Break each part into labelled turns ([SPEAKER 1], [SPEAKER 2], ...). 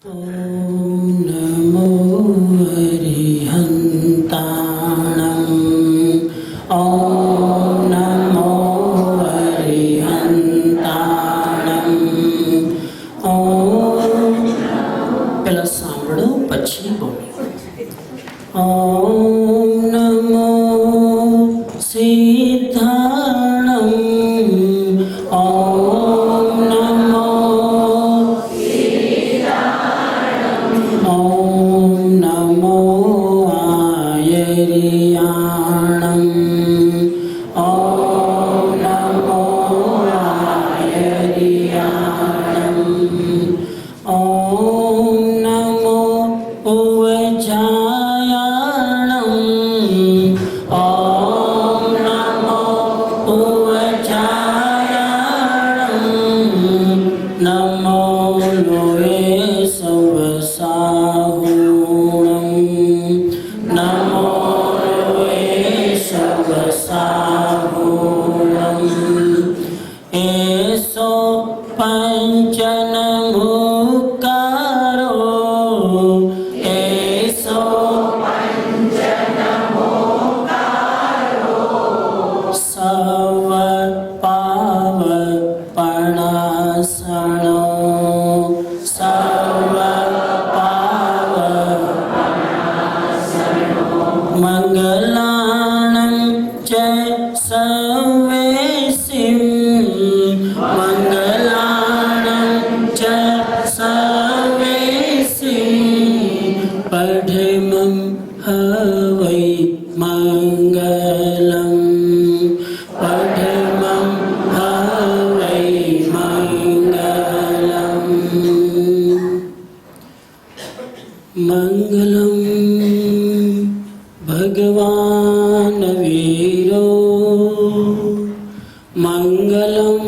[SPEAKER 1] नमो हरिहन्ताणम् ॐ नमो हरिहन्ताणम् ॐ પેલા સાંભળો પછી બોલો. ॐ नमो सिद्धाणम् ॐ नमो ॐ नमो आयर्याणम् ॐ नमो आयर्याणम् ॐ नमो उवजायाणम् ॐ नमो उवजायाणम् नमो लोये सवसाहुणम् नमो लोये सवसाहुणम् एषो पञ्चनमुकारो एषो सर्वपावपणासनो मङ्गलानं च सवेसिं मङ्गलानं च सवेसिं पठिमं हवै मङ्गलं पठिमं हवै मङ्गलम् मङ्गलं भगवान् वीरो मङ्गलं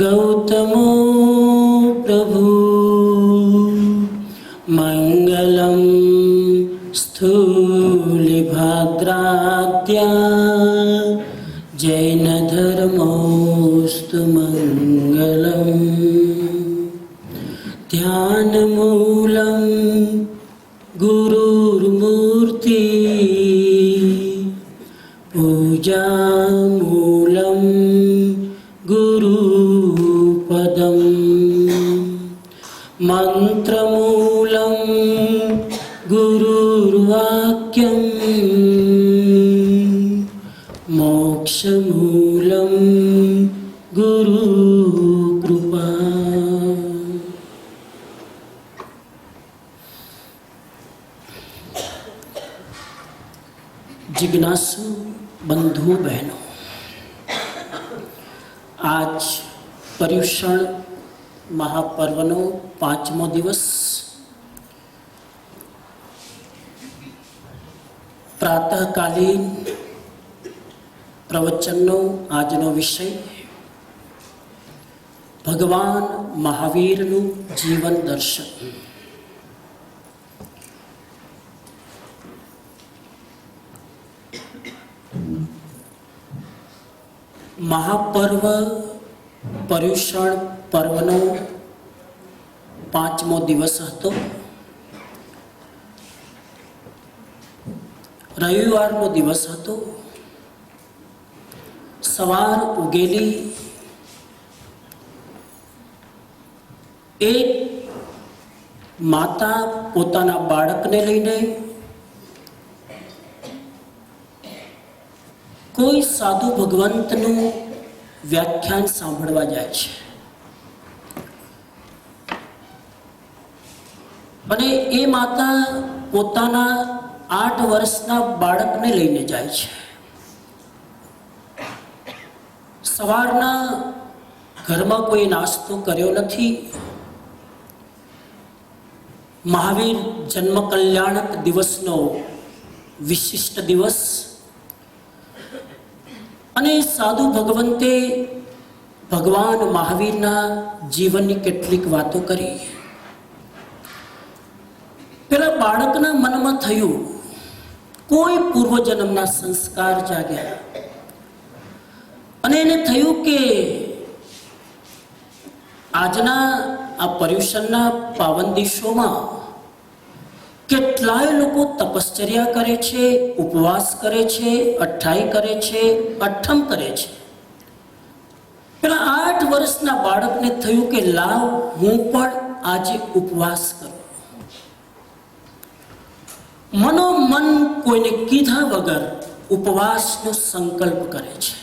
[SPEAKER 1] गौतमो प्रभु मङ्गलं स्थूलिभद्राद्या जैनधर्मोऽस्तु मङ्गलम् ध्यानमूलं गुरुर्मूर्ति पूजामूलं गुरुपदं मन्त्रमूलं गुरुर्वाक्यं मोक्षमूलं गुरुकृपा. जिज्ञासु बंधु बहनों, आज पर्युषण महापर्वनो 5मो दिवस. प्रातःकालीन प्रवचनનો આજનો વિષય ભગવાન મહાવીરનું જીવન દર્શન. મહાપર્વ પર્યુષણ પર્વનો 5મો દિવસ હતો. રવિવારનો દિવસ હતો. સવાર ઉગેલી એક માતા પોતાના બાળકને લઈને કોઈ સાધુ ભગવંતનું વ્યાખ્યાન સાંભળવા જાય છે અને એ માતા પોતાના 8 વર્ષના બાળકને લઈને જાય છે. સવારના ઘરમાં કોઈ નાસ્તો કર્યો નથી. મહાવીર જન્મ કલ્યાણક દિવસનો વિશિષ્ટ દિવસ અને સાધુ ભગવંતે ભગવાન મહાવીરના જીવનની કેટલીક વાતો કરી. પેલા બાળકના મનમાં થયું, કોઈ પૂર્વજન્મના સંસ્કાર જાગ્યા અને એને થયું કે આજના આ પર્યુષણના પાવન દિવસોમાં કેટલાય લોકો તપશ્ચર્યા કરે છે, ઉપવાસ કરે છે, અઠ્ઠાઈ કરે છે, અઠ્ઠમ કરે છે. પેલા 8 વર્ષના બાળકને થયું કે લાવ હું પણ આજે ઉપવાસ કરું. મનોમન કોઈને કીધા વગર ઉપવાસનો સંકલ્પ કરે છે.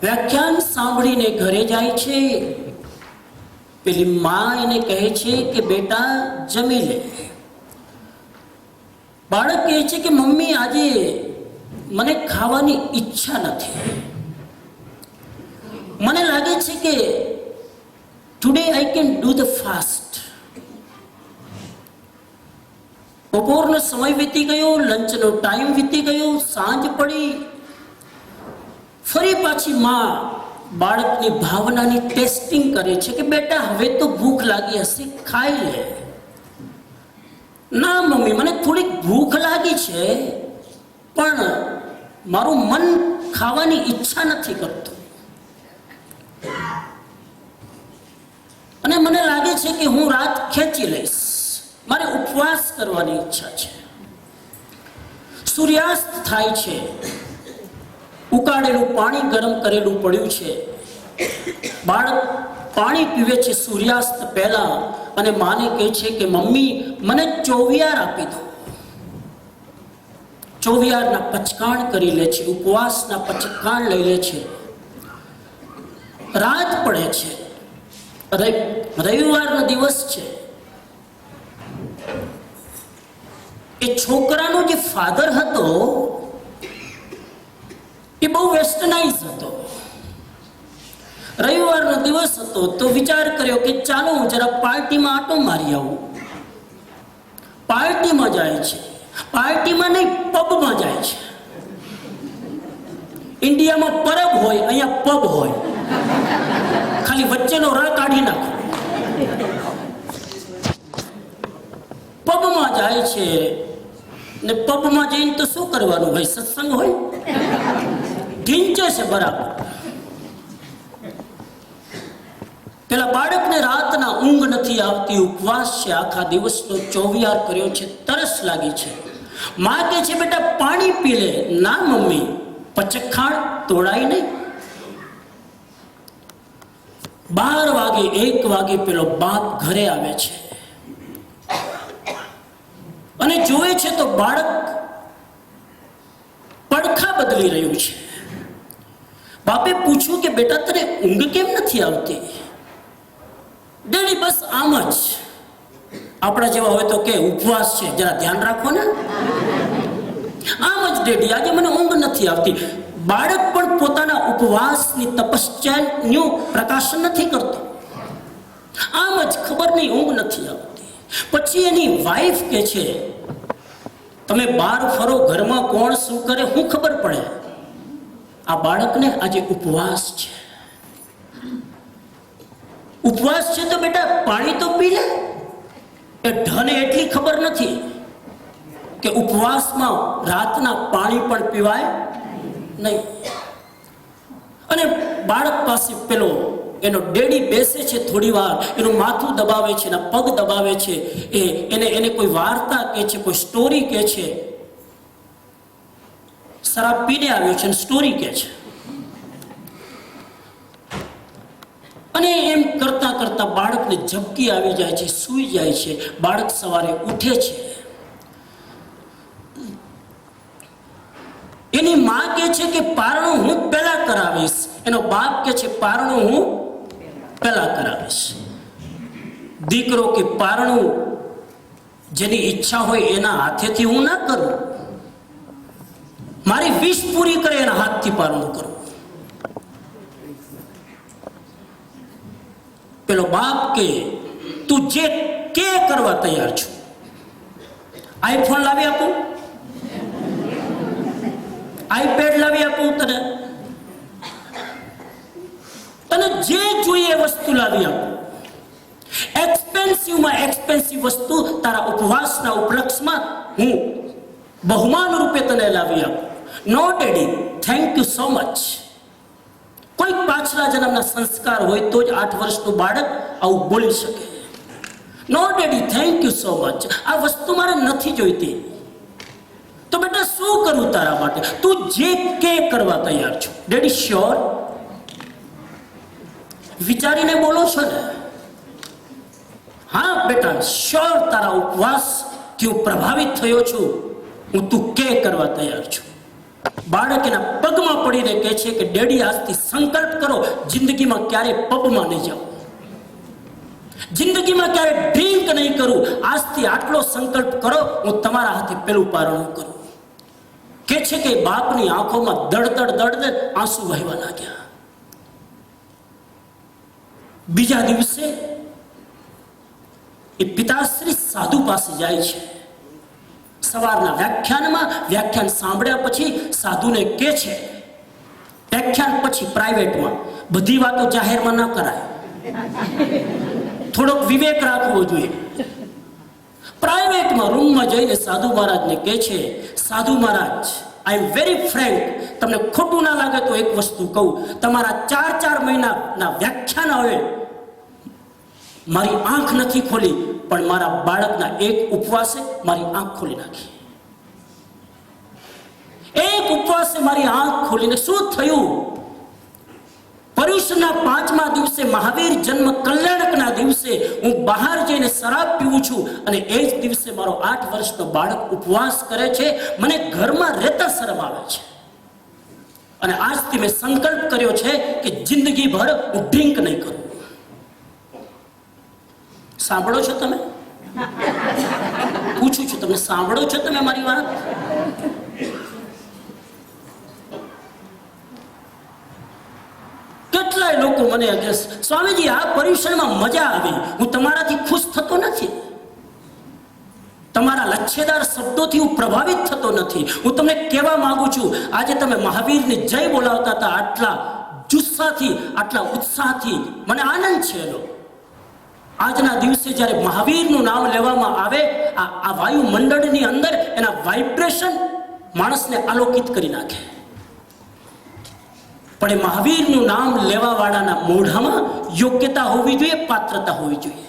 [SPEAKER 1] વ્યાખ્યાન સાંભળીને ઘરે જાય છે. પેલી માં એને કહે છે કે બેટા જમી લે. બાળક કહે છે કે મમ્મી આજે મને ખાવાની ઈચ્છા નથી. મને લાગે છે કે today I can do the fast. બપોરનો સમય વીતી ગયો, લંચનો ટાઈમ વીતી ગયો, સાંજ પડી. ફરી પાછી માં બાળકની ભાવનાની ટેસ્ટિંગ કરે છે કે બેટા હવે તો ભૂખ લાગી હશે, ખાઈ લે. ના મમ્મી, મને થોડીક ભૂખ લાગી છે પણ મારું મન ખાવાની ઈચ્છા નથી કરતું અને મને લાગે છે કે હું રાત ખેંચી લઈશ, મારે ઉપવાસ કરવાની ઈચ્છા છે. સૂર્યાસ્ત થાય છે. ઉકાળેલું પાણી ગરમ કરેલું પડ્યું છે. બાળક પાણી પીવે છે સૂર્યાસ્ત પહેલા અને માને કહે છે કે મમ્મી મને ચોવિયાર આપી દો. ચોવિયારના પચકાણ કરી લે છે, ઉપવાસના પચકાણ લઈ લે છે. રાત પડે છે. રવિવારનો દિવસ છે. એ છોકરાનો જે ફાધર હતો એ બહુ વેસ્ટર્નાઇઝ હતો. રવિવારનો દિવસ હતો તો વિચાર કર્યો કે ચાલો હું જરા પાર્ટીમાં આટો મારી આવું. પાર્ટીમાં જાય છે. પાર્ટીમાં નહીં, પબમાં જાય છે. ઇન્ડિયામાં પરબ હોય, અહીંયા પબ હોય, ખાલી વચ્ચેનો ર કાઢી નાખો. પબમાં જાય છે ને પબમાં જઈને તો શું કરવાનું ભાઈ, સત્સંગ હોય. ઢીંચે છે બરાબર. પેલા બાળકને રાતના ઊંઘ નથી આવતી, ઉપવાસ છે, આખા દિવસનો ચોવિયાર કર્યો છે, તરસ લાગી છે. માં કહે છે બેટા પાણી પી લે. ના મમ્મી, પચખાણ તોડાય નહીં. 12 વાગે 1 વાગે પેલો બાપ ઘરે આવે છે અને જોવે છે તો બાળક પડખા બદલી રહ્યું છે. બાપે પૂછ્યું કે બેટા તને ઊંઘ કેમ નથી આવતી? ડેડી બસ આમ જ. આપણા જેવા હોય તો કે ઉપવાસ છે, જરા ધ્યાન રાખો ને. આમ જ ડેડી, આજે મને ઊંઘ નથી આવતી. બાળક પણ પોતાના ઉપવાસની તપશ્ચર્યાનું પ્રકાશન નથી કરતો. આમ જ ખબર નહીં ઊંઘ નથી આવતી. પછી એની વાઈફ કે છે તમે બહાર ફરો, ઘરમાં કોણ શું કરે શું ખબર પડે? આ બાળકને આજે ઉપવાસ છે. ઉપવાસ છે તો બેટા પાણી તો પી લે. એ ઢને એટલી ખબર નથી કે ઉપવાસમાં રાતના પાણી પણ પીવાય નહીં. અને બાળક પાસે પેલો એનો ડેડી બેસે છે, થોડી વાર એનું માથું દબાવે છે, એના પગ દબાવે છે, એને કોઈ વાર્તા કહે છે, કોઈ સ્ટોરી કહે છે. શરાબ પીને આવ્યો છે અને સ્ટોરી કહે છે. અને એમ કરતા કરતા બાળકને ઝબકી આવી જાય છે, સૂઈ જાય છે. બાળક સવારે ઉઠે છે. એની માં કહે છે કે પારણું હું પહેલા કરાવીશ. એનો બાપ કહે છે પારણું હું પહેલા કરાવીશ. દીકરો કે પારણું જેની ઈચ્છા હોય એના હાથેથી હું ના કરું. મારી વિશ પૂરી કરે એના હાથથી પારણું કરું. પેલો બાપ કે તું જે કે કરવા તૈયાર છું. આઈફોન લાવી આપું, આઈપેડ લાવી આપું, તને જે જોઈએ વસ્તુ લાવી આપું. એક્સપેન્સિવમાં એક્સપેન્સિવ વસ્તુ તારા ઉપવાસના ઉપલક્ષમાં હું બહુમાન રૂપે તને લાવી આપું. No daddy, thank you so much. કોઈક પાછલા જન્મના સંસ્કાર હોય તો જ 8 વર્ષનું બાળક આવું બોલી શકે. No daddy, thank you so much, આ વસ્તુ મારે નથી જોઈતી. તો બેટા શું કરું તારા માટે? તું જે કે કરવા તૈયાર છું. Daddy sure? વિચારીને બોલો છો ને? હા બેટા શ્યોર, તારા ઉપવાસથી હું પ્રભાવિત થયો છું, હું તું કે કરવા તૈયાર છું. બાળક એના પગમાં પડીને કહે છે કે ડેડી આજથી સંકલ્પ કરો જિંદગીમાં ક્યારે પબમાં નહીં જાઉં, જિંદગીમાં ક્યારે ડ્રિંક નહીં કરું, આજથી આટલો સંકલ્પ કરો, હું તમારા હાથે પેલું પારણું કરું. કે છે કે બાપની આંખોમાં દળદળ દળદળ આંસુ વહેવા લાગ્યા. બીજા દિવસે એ પિતાશ્રી સાધુ પાસે જાય છે. સવારના વ્યાખ્યાન સાંભળ્યા પછી સાધુને કહે છે, વ્યાખ્યાન પછી પ્રાઇવેટમાં બધી વાતો જાહેરમાં ન કરાય, થોડોક વિવેક રાખવો જોઈએ. પ્રાઇવેટમાં રૂમમાં જઈને સાધુ મહારાજને કહે છે, સાધુ મહારાજ, આઈ એમ વેરી ફ્રેન્ક, તમને ખોટું ના લાગે તો એક વસ્તુ કહું, તમારા 4 મહિનાના વ્યાખ્યાન આવે મારી આંખ નથી ખોલી, પણ મારા બાળકના એક ઉપવાસે મારી આંખ ખોલી નાખી. એક ઉપવાસે મારી આંખ ખોલીને શું થયું? પર્યુષણના 5મા દિવસે, મહાવીર જન્મ કલ્યાણકના દિવસે હું બહાર જઈને શરાબ પીવું છું અને એ જ દિવસે મારો 8 વર્ષનો બાળક ઉપવાસ કરે છે. મને ઘરમાં રહેતા શરમ આવે છે અને આજથી મેં સંકલ્પ કર્યો છે કે જિંદગીભર હું ડ્રિંક નહીં કરું. સાંભળો છો તમે? પૂછું છું તમને, સાંભળો છો તમે મારી વાત? કેટલાય લોકો મને કહે, સ્વામીજી આ પર્યુષણમાં મજા આવી, હું તમારાથી ખુશ થતો નથી, તમારા લચ્છેદાર શબ્દોથી હું પ્રભાવિત થતો નથી. હું તમને કહેવા માંગુ છું, આજે તમે મહાવીરને જય બોલાવતા હતા આટલા જુસ્સાથી, આટલા ઉત્સાહથી, મને આનંદ છે એનો. આજના દિવસે જ્યારે મહાવીરનું નામ લેવામાં આવે, આ વાયુમંડળની અંદર એના વાઇબ્રેશન માણસને આલોકિત કરી નાખે. પણ એ મહાવીરનું નામ લેવા વાળાના મોઢામાં યોગ્યતા હોવી જોઈએ, પાત્રતા હોવી જોઈએ.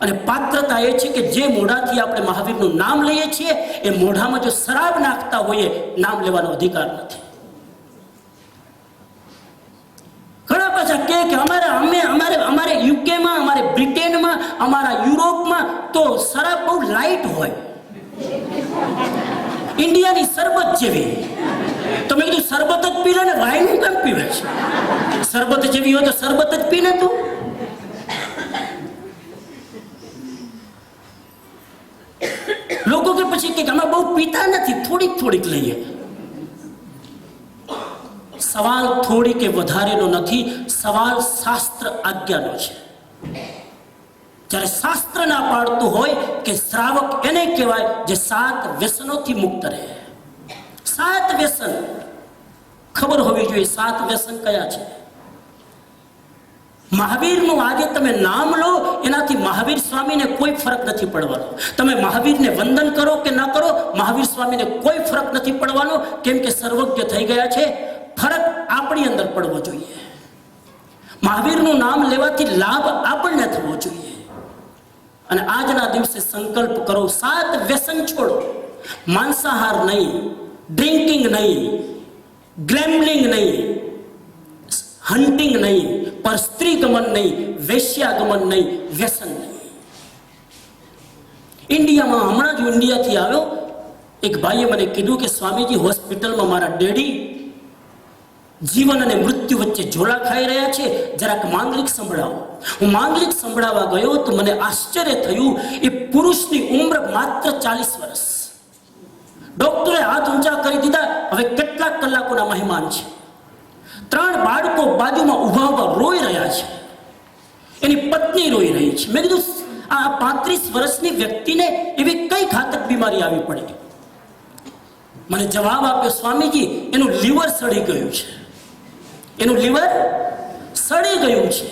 [SPEAKER 1] અને પાત્રતા એ છે કે જે મોઢાથી આપણે મહાવીરનું નામ લઈએ છીએ એ મોઢામાં જો શરાબ નાખતા હોઈએ, નામ લેવાનો અધિકાર નથી. ઘણા પાછા કે અમારે યુકેમાં, અમારે બ્રિટેનમાં, અમારા યુરોપમાં તો શરાબ બહુ લાઇટ હોય, ઇન્ડિયાની શરબત જેવી. તો મેં કીધું શરબત જ પી લે ને, વાઈન કેમ પીવે છે? શરબત જેવી હોય તો શરબત જ પીને તું. લોકો કે પછી કે અમે બહુ પીતા નથી, થોડીક લઈએ. સવાલ થોડી કે વધારેનો નથી, સવાલ શાસ્ત્ર આજ્ઞાનો છે. જ્યારે શાસ્ત્ર ના પાડતું હોય કે શ્રાવક એને કહેવાય જે 7 વ્યસનોથી મુક્ત રહે. 7 વ્યસન ખબર હોવી જોઈએ. 7 વ્યસન કયા છે? મહાવીરનું આજે તમે નામ લો, એનાથી મહાવીર સ્વામીને કોઈ ફરક નથી પડવાનો. તમે મહાવીરને વંદન કરો કે ન કરો, મહાવીર સ્વામીને કોઈ ફરક નથી પડવાનો, કેમ કે સર્વજ્ઞ થઈ ગયા છે. ફરક આપણી અંદર પડવો જોઈએ. મહાવીરનું નામ લેવાથી લાભ આપણને થવો જોઈએ. અને આજના દિવસે સંકલ્પ કરો, 7 વ્યસન છોડો. માંસાહાર નહીં, ડ્રિંકિંગ નહીં, ગ્લેમ્બલિંગ નહીં, હન્ટિંગ નહીં, પર સ્ત્રી ગમન નહીં, વેશ્યાગમન નહીં, વ્યસન નહીં. ઇન્ડિયામાં હમણાં જ ઇન્ડિયાથી આવ્યો એક ભાઈએ મને કીધું કે સ્વામીજી, હોસ્પિટલમાં મારા ડેડી જીવન અને મૃત્યુ વચ્ચે ઝોલા ખાઈ રહ્યા છે, જરાક માંગલિક સંભળાવો. હું માંગલિક સંભળાવવા ગયો તો મને આશ્ચર્ય થયું. એ પુરુષની ઉંમર માત્ર 40 વર્ષ. ડોક્ટરે હાથ ઊંચા કરી દીધા. હવે કેટલાક કલાકોના મહેમાન છે. 3 બાળકો બાજુમાં ઉભા રોઈ રહ્યા છે. એની પત્ની રોઈ રહી છે. મેં કીધું આ 35 વર્ષની વ્યક્તિને એવી કઈ ઘાતક બીમારી આવી પડી? મને જવાબ આપ્યો, સ્વામીજી એનું લીવર સડી ગયું છે. એનું લીવર સડી ગયું છે.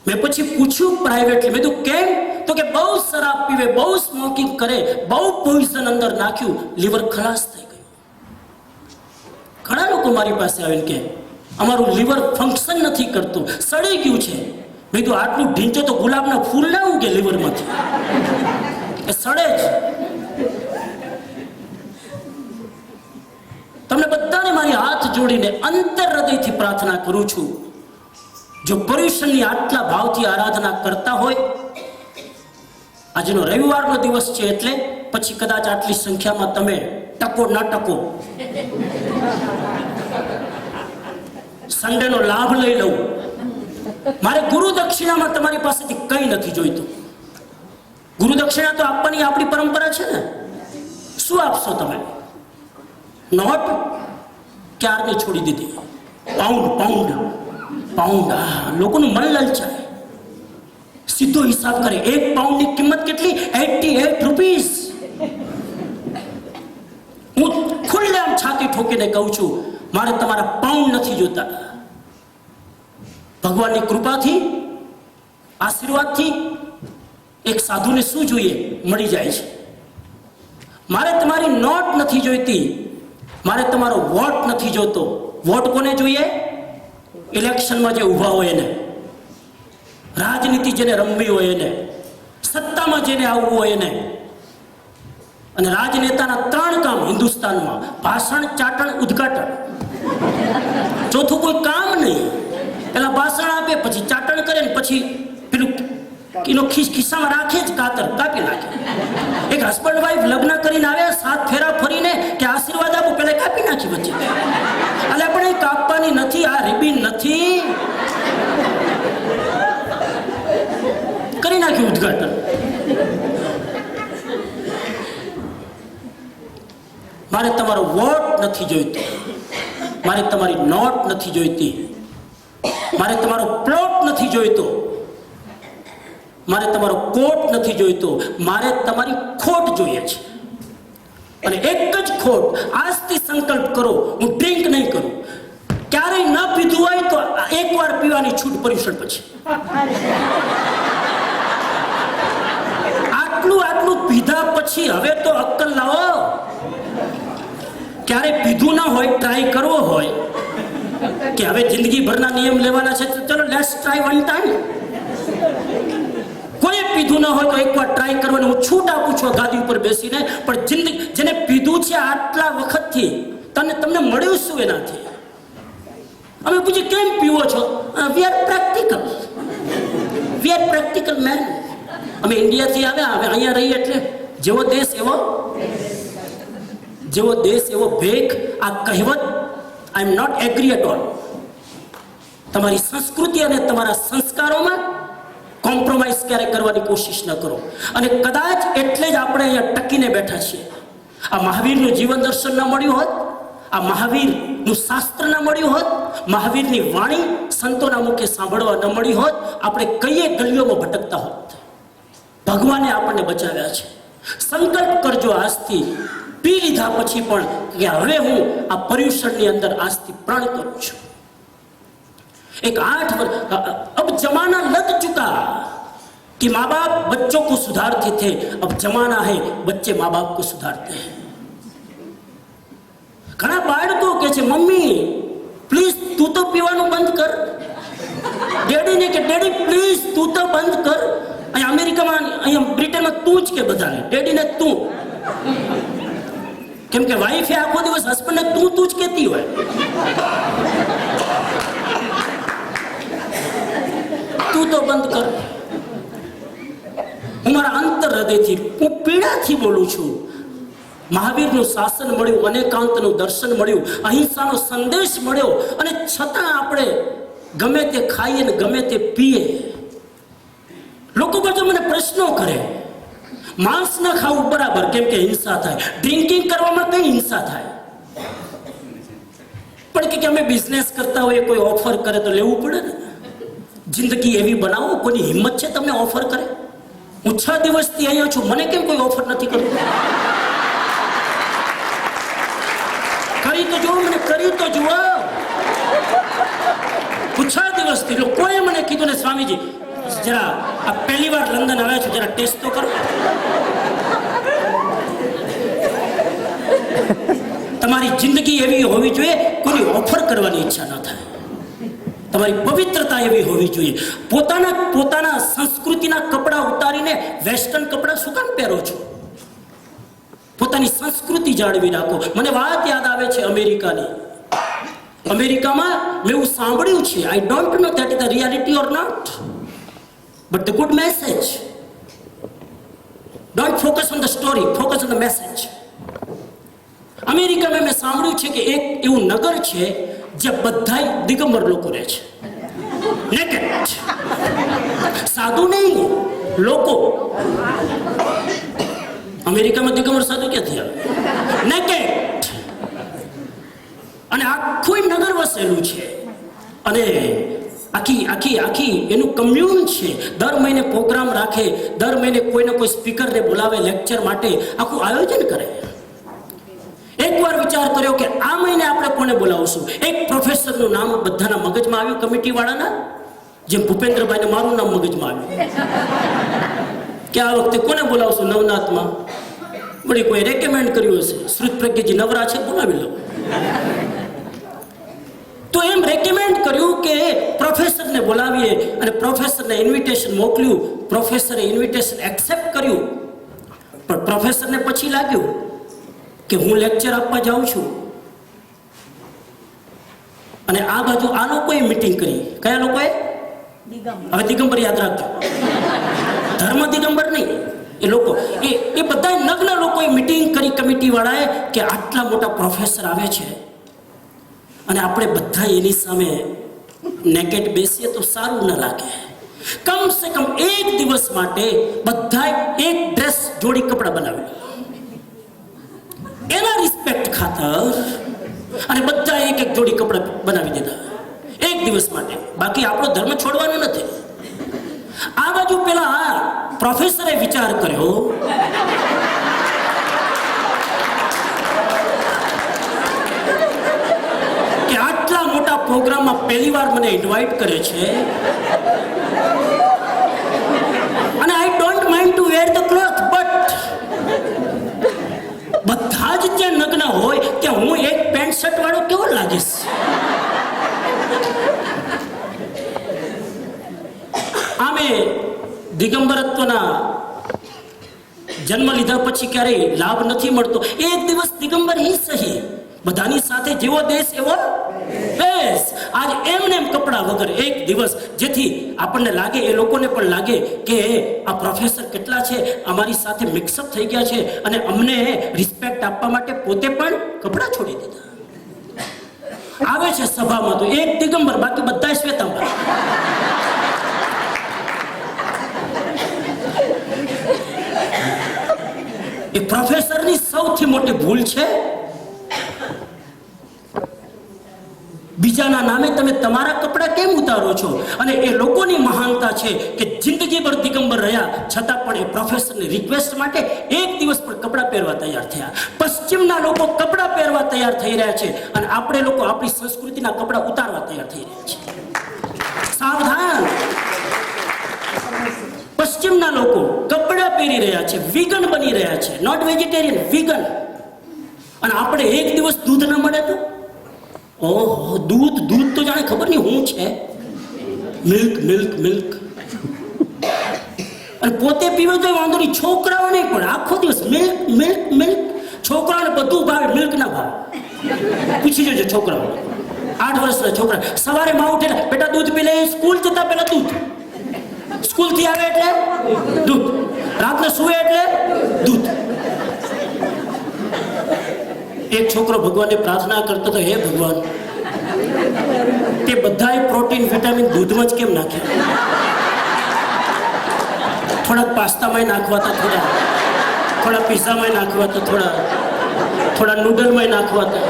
[SPEAKER 1] મેં પછી પૂછ્યું પ્રાઇવેટલી, મેં કીધું કેમ? તો કે બહુ શરાબ પીવે, બહુ સ્મોકિંગ કરે, બહુ પોઈઝન અંદર નાખ્યું, લીવર ખલાસ થઈ ગયું. ઘણા લોકો મારી પાસે આવીને કે અમારું લીવર ફંક્શન નથી કરતું, સડી ગયું છે. મેં કીધું આટલું ઢીંચો તો ગુલાબના ફૂલ ના ઉગે લીવરમાંથી, એ સડે જ. તમને બધાને મારી હાથ જોડીને અંતર હૃદયથી પ્રાર્થના કરું છું, જો પર્યુષણની આટલા ભાવથી આરાધના કરતા હોય, આજનો રવિવારનો દિવસ છે એટલે પછી કદાચ આટલી સંખ્યામાં તમે ટકો ના ટકો, સન્ડેનો લાભ લઈ લઉં. મારે ગુરુ દક્ષિણામાં તમારી પાસેથી કંઈ નથી જોઈતું. ગુરુ દક્ષિણા તો આપવાની આપણી પરંપરા છે ને. શું આપશો તમે? નોટ ક્યારની છોડી દીધી. Pound pound pound. લોકોનું મન લલચાય. સીધો હિસાબ કરે, 1 પાઉન્ડની કિંમત કેટલી? 88 રૂપીસ. હું ખુલ્લેઆમ છાતી ઠોકીને કહું છું, મારે તમારા પાઉન્ડ નથી જોતા. ભગવાનની કૃપાથી, આશીર્વાદથી એક સાધુને શું જોઈએ મળી જાય છે. મારે તમારી નોટ નથી જોઈતી, મારે તમારો વોટ નથી જોતો. વોટ કોને જોઈએ? ઇલેક્શનમાં જે ઊભા હોય એને, રાજનીતિ જેને રમવી હોય એને, સત્તામાં જેને આવવું હોય એને. અને રાજનેતાના 3 કામ હિન્દુસ્તાનમાં: ભાષણ, ચાટણ, ઉદ્ઘાટન. ચોથું કોઈ કામ નહીં. પેલા ભાષણ આપે, પછી ચાટણ કરે, ને પછી પેલું એનો ખિસ્સામાં રાખે જ કાતર કાપી નાખે. એક હસબન્ડ વાઈફ લગ્ન કરીને આવે, 7 ફેરા ફરીને કે આશીર્વાદ આપો, પેલા કાપી નાખી વચ્ચે. એટલે આપણે કાપવાની નથી, આ રિબીન નથી. કરી નાખ્યું ઉદ્ઘાટન. મારે તમારો વોટ નથી જોઈતો, મારે તમારી નોટ નથી જોઈતી, મારે તમારો પ્લોટ નથી જોઈતો, મારે તમારો કોટ નથી જોઈતો, મારે તમારી ખોટ જોઈએ છે. અને એક જ ખોટ, આજથી સંકલ્પ કરો, હું ડ્રિંક નહીં કરું. ક્યારેય ન પીધું હોય તો એકવાર પીવાની છૂટ પર્યુષણ પછી. આટલું પીધા પછી હવે તો અક્કલ લાવો. ક્યારે પીધું ના હોય, ટ્રાય કરવો હોય કે હવે જિંદગીભરના નિયમ લેવાના છે, તો ચલો લેટ્સ ટ્રાય વન ટાઈમ. કોઈ પીધું ના હોય તો એકવાર ટ્રાય કરવાની હું છૂટ આપું છું ગાદી ઉપર બેસીને. પણ જિંદગી જેને પીધું છે આટલા વખતથી, તમને મળ્યું શું એનાથી? અમે પૂછ્યું કેમ પીવો છો? We are practical man. અમે ઇન્ડિયાથી આવ્યા, હવે અહીંયા રહીએ એટલે જેવો દેશ એવો ભેખ. આ કહેવત I am not agree at all. તમારી સંસ્કૃતિ અને તમારા સંસ્કારોમાં કોમ્પ્રોમાઇઝ ક્યારે કરવાની કોશિશ ન કરો. અને કદાચ એટલે જ આપણે અહીંયા ટકીને બેઠા છીએ. આ મહાવીરનું જીવન દર્શન ન મળ્યું હોત, આ મહાવીરનું શાસ્ત્ર ન મળ્યું હોત, મહાવીરની વાણી સંતોના મુખે સાંભળવા ન મળી હોત, આપણે કઈએ ગલીઓમાં ભટકતા હોત. ભગવાને આપણને બચાવ્યા છે. સંકલ્પ કરજો આજથી, પી લીધા પછી પણ, કે હવે હું આ પર્યુષણની અંદર આજથી પ્રણ કરું છું. एक 8 वर्ष अब जमाना लग चुका कि माँ बाप बच्चों को सुधारते थे, अब जमाना है बच्चे माँ बाप को सुधारते हैं. घણા બાળકો કહે છે, મમ્મી પ્લીઝ તું તો પીવાનું બંધ કર. ડેડીને કે ડેડી પ્લીઝ તું તો બંધ કર. અહીંયા અમેરિકામાં, અહીંયા બ્રિટનમાં તું જ કે બધાને, ડેડીને તું. કેમ કે વાઈફે આખો દિવસ હસબન્ડને તું જ કહેતી હોય. તું તો બંધ કર. હું મારા અંતર હૃદયથી, હું પીડાથી બોલું છું. મહાવીરનું શાસન મળ્યું, અનેકાંતનું દર્શન મળ્યું, અહિંસાનો સંદેશ મળ્યો, અને છતાં આપણે ગમે તે ખાઈએ ને ગમે તે પીએ. લોકો બધું મને પ્રશ્નો કરે, માંસ ન ખાવું બરાબર, કેમ કે હિંસા થાય. ડ્રિંકિંગ કરવામાં કઈ હિંસા થાય? પણ કે અમે બિઝનેસ કરતા હોઈએ, કોઈ ઓફર કરે તો લેવું પડે ને. જિંદગી એવી બનાવો, કોઈની હિંમત છે તમને ઓફર કરે? હું 6 દિવસથી અહીંયા છું, મને કેમ કોઈ ઓફર નથી કરતું? કરી તો જુઓ, મને કરી તો જુઓ. હું 6 દિવસથી, લોકોએ મને કીધું ને, સ્વામીજી જરા આ પહેલી વાર લંડન આવ્યા છો, જરા ટેસ્ટ તો કરો. તમારી જિંદગી એવી હોવી જોઈએ, કોઈની ઓફર કરવાની ઈચ્છા ન થાય. તમારી પવિત્રતા એવી હોવી જોઈએ. પોતાના સંસ્કૃતિના કપડાં ઉતારીને વેસ્ટર્ન કપડાં શું કામ પહેરો છો? પોતાની સંસ્કૃતિ જાળવી રાખો. મને વાત યાદ આવે છે અમેરિકાની. અમેરિકામાં મેં એવું સાંભળ્યું છે, I don't know that is the reality or not, but the good message. Don't focus on the story, focus on the message. અમેરિકામાં મેં સાંભળ્યું છે કે એક એવું નગર છે જ્યાં બધાય દિગંબર લોકો રહે છે, નેકેડ. સાધુ નહીં, લોકો. અમેરિકામાં દિગંબર સાધુ ક્યાંથી આવે? નેકેડ. અને આખું નગર વસેલું છે અને આખી એનું કમ્યુન છે. દર મહિને પ્રોગ્રામ રાખે, દર મહિને કોઈને કોઈ સ્પીકરને બોલાવે લેક્ચર માટે, આખું આયોજન કરે. એકવાર વિચાર કર્યો કે આ મહિને આપણે કોને બોલાવશું. એક પ્રોફેસરનું નામ બધાના મગજમાં આવ્યું, કમિટી વાળાના, જેમ ભૂપેન્દ્રભાઈને મારું નામ મગજમાં આવ્યું કે આ વખતે કોને બોલાવશું નવનાથમાં. વળી કોઈ રેકમેન્ડ કર્યું હશે, શ્રુત પ્રજ્ઞજી નવરા છે, બોલાવી લો. તો એમ રેકમેન્ડ કર્યું કે પ્રોફેસરને બોલાવીએ અને પ્રોફેસરને ઇન્વિટેશન મોકલ્યું. પ્રોફેસરે ઇન્વિટેશન એક્સેપ્ટ કર્યું, પણ પ્રોફેસરને પછી લાગ્યું કે હું લેક્ચર આપવા જાઉં છું અને આ બાજુ આ લોકોએ મીટિંગ કરી. કયા લોકોએ? હવે દિગંબર યાદ રાખજો, ધર્મ દિગંબર નહીં, એ લોકો એ બધા નગ્ન લોકોએ મીટિંગ કરી, કમિટી વાળાએ, કે આટલા મોટા પ્રોફેસર આવે છે અને આપણે બધા એની સામે નેકેડ બેસીએ તો સારું ન લાગે. કમ સે કમ એક દિવસ માટે બધા એક ડ્રેસ જોડી કપડા બનાવી એના રિસ્પેક્ટ ખાતર, અને બધા એક જોડી કપડા બનાવી દીધા એક દિવસ માટે. બાકી આપણો ધર્મ છોડવાનો નથી. આ બાજુ પેલા પ્રોફેસરે વિચાર કર્યો કે આટલા મોટા પ્રોગ્રામમાં પહેલી વાર મને ઇન્વાઇટ કરે છે અને I don't mind to wear the cloth, but બધા જ ત્યાં નગ્ન હોય ત્યાં હું એક પેન્ટ શર્ટ વાળો કેવો લાગીશ? આમે દિગંબરત્વના જન્મ લીધા પછી ક્યારેય લાભ નથી મળતો. એક દિવસ દિગંબર હી સહી, બધાની સાથે જેવો દેશ એવો દેશ. આજ એમને એમ કપડા વગર એક દિવસ, જેથી આપણને લાગે, એ લોકોને પણ લાગે કે આ પ્રોફેસર કેટલા છે, અમારી સાથે મિક્સઅપ થઈ ગયા છે અને અમને રિસ્પેક્ટ આપવા માટે પોતે પણ કપડા છોડી દીધા. આવે છે સભામાં તો એક દિગંબર, બાકી બધા શ્વેતાંબર. એ પ્રોફેસરની સૌથી મોટી ભૂલ છે. બીજાના નામે તમે તમારા કપડા કેમ ઉતારો છો? અને એ લોકોની મહાનતા છે કે જિંદગીભર દિગંબર રહ્યા છતાં પણ એ પ્રોફેસરની રિક્વેસ્ટ માટે એક દિવસ પણ કપડા પહેરવા તૈયાર થયા. પશ્ચિમના લોકો કપડા પહેરવા તૈયાર થઈ રહ્યા છે અને આપણે લોકો આપણી સંસ્કૃતિના કપડા ઉતારવા તૈયાર થઈ રહ્યા છે. સાવધાન! પશ્ચિમના લોકો કપડા પહેરી રહ્યા છે, વિગન બની રહ્યા છે, નોટ વેજીટેરિયન, વિગન. અને આપણે એક દિવસ દૂધ ન મળે તો ઓહો, દૂધ તો જાણે ખબર નહીં હું છે, મિલ્ક. અને પોતે પીવે તો વાંધો નહીં, છોકરાઓ નહીં, પણ આખો દિવસ મિલ્ક. છોકરાઓને બધું ભાવે, મિલ્ક ના ભાવે. પૂછી જોજો છોકરાઓ, 8 વર્ષના છોકરા સવારે માં ઉઠે, બેટા દૂધ પી લે. સ્કૂલ જતા પહેલા દૂધ, સ્કૂલ થી આવે એટલે દૂધ, રાત્રે સુવે એટલે દૂધ. એક છોકરો ભગવાનને પ્રાર્થના કરતો હતો, હે ભગવાન, તે બધાય પ્રોટીન વિટામિન દૂધમાં જ કેમ નાખ્યા? થોડા પાસ્તામાં નાખવાતા, થોડા પીઝામાં નાખવાતા, થોડા નૂડલમાં નાખવાતા.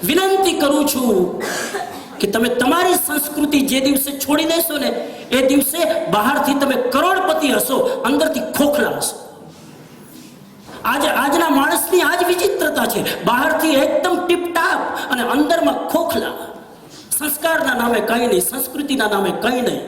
[SPEAKER 1] વિનંતી કરું છું કે તમે તમારી સંસ્કૃતિ જે દિવસે છોડી દેશો ને, એ દિવસે બહારથી તમે કરોડપતિ હશો, અંદરથી ખોખલા હશો. આજના માણસની આજ વિચિત્રતા છે, બહારથી એકદમ ટીપટાપ અને અંદરમાં ખોખલા. સંસ્કારના નામે કંઈ નહીં, સંસ્કૃતિના નામે કંઈ નહીં.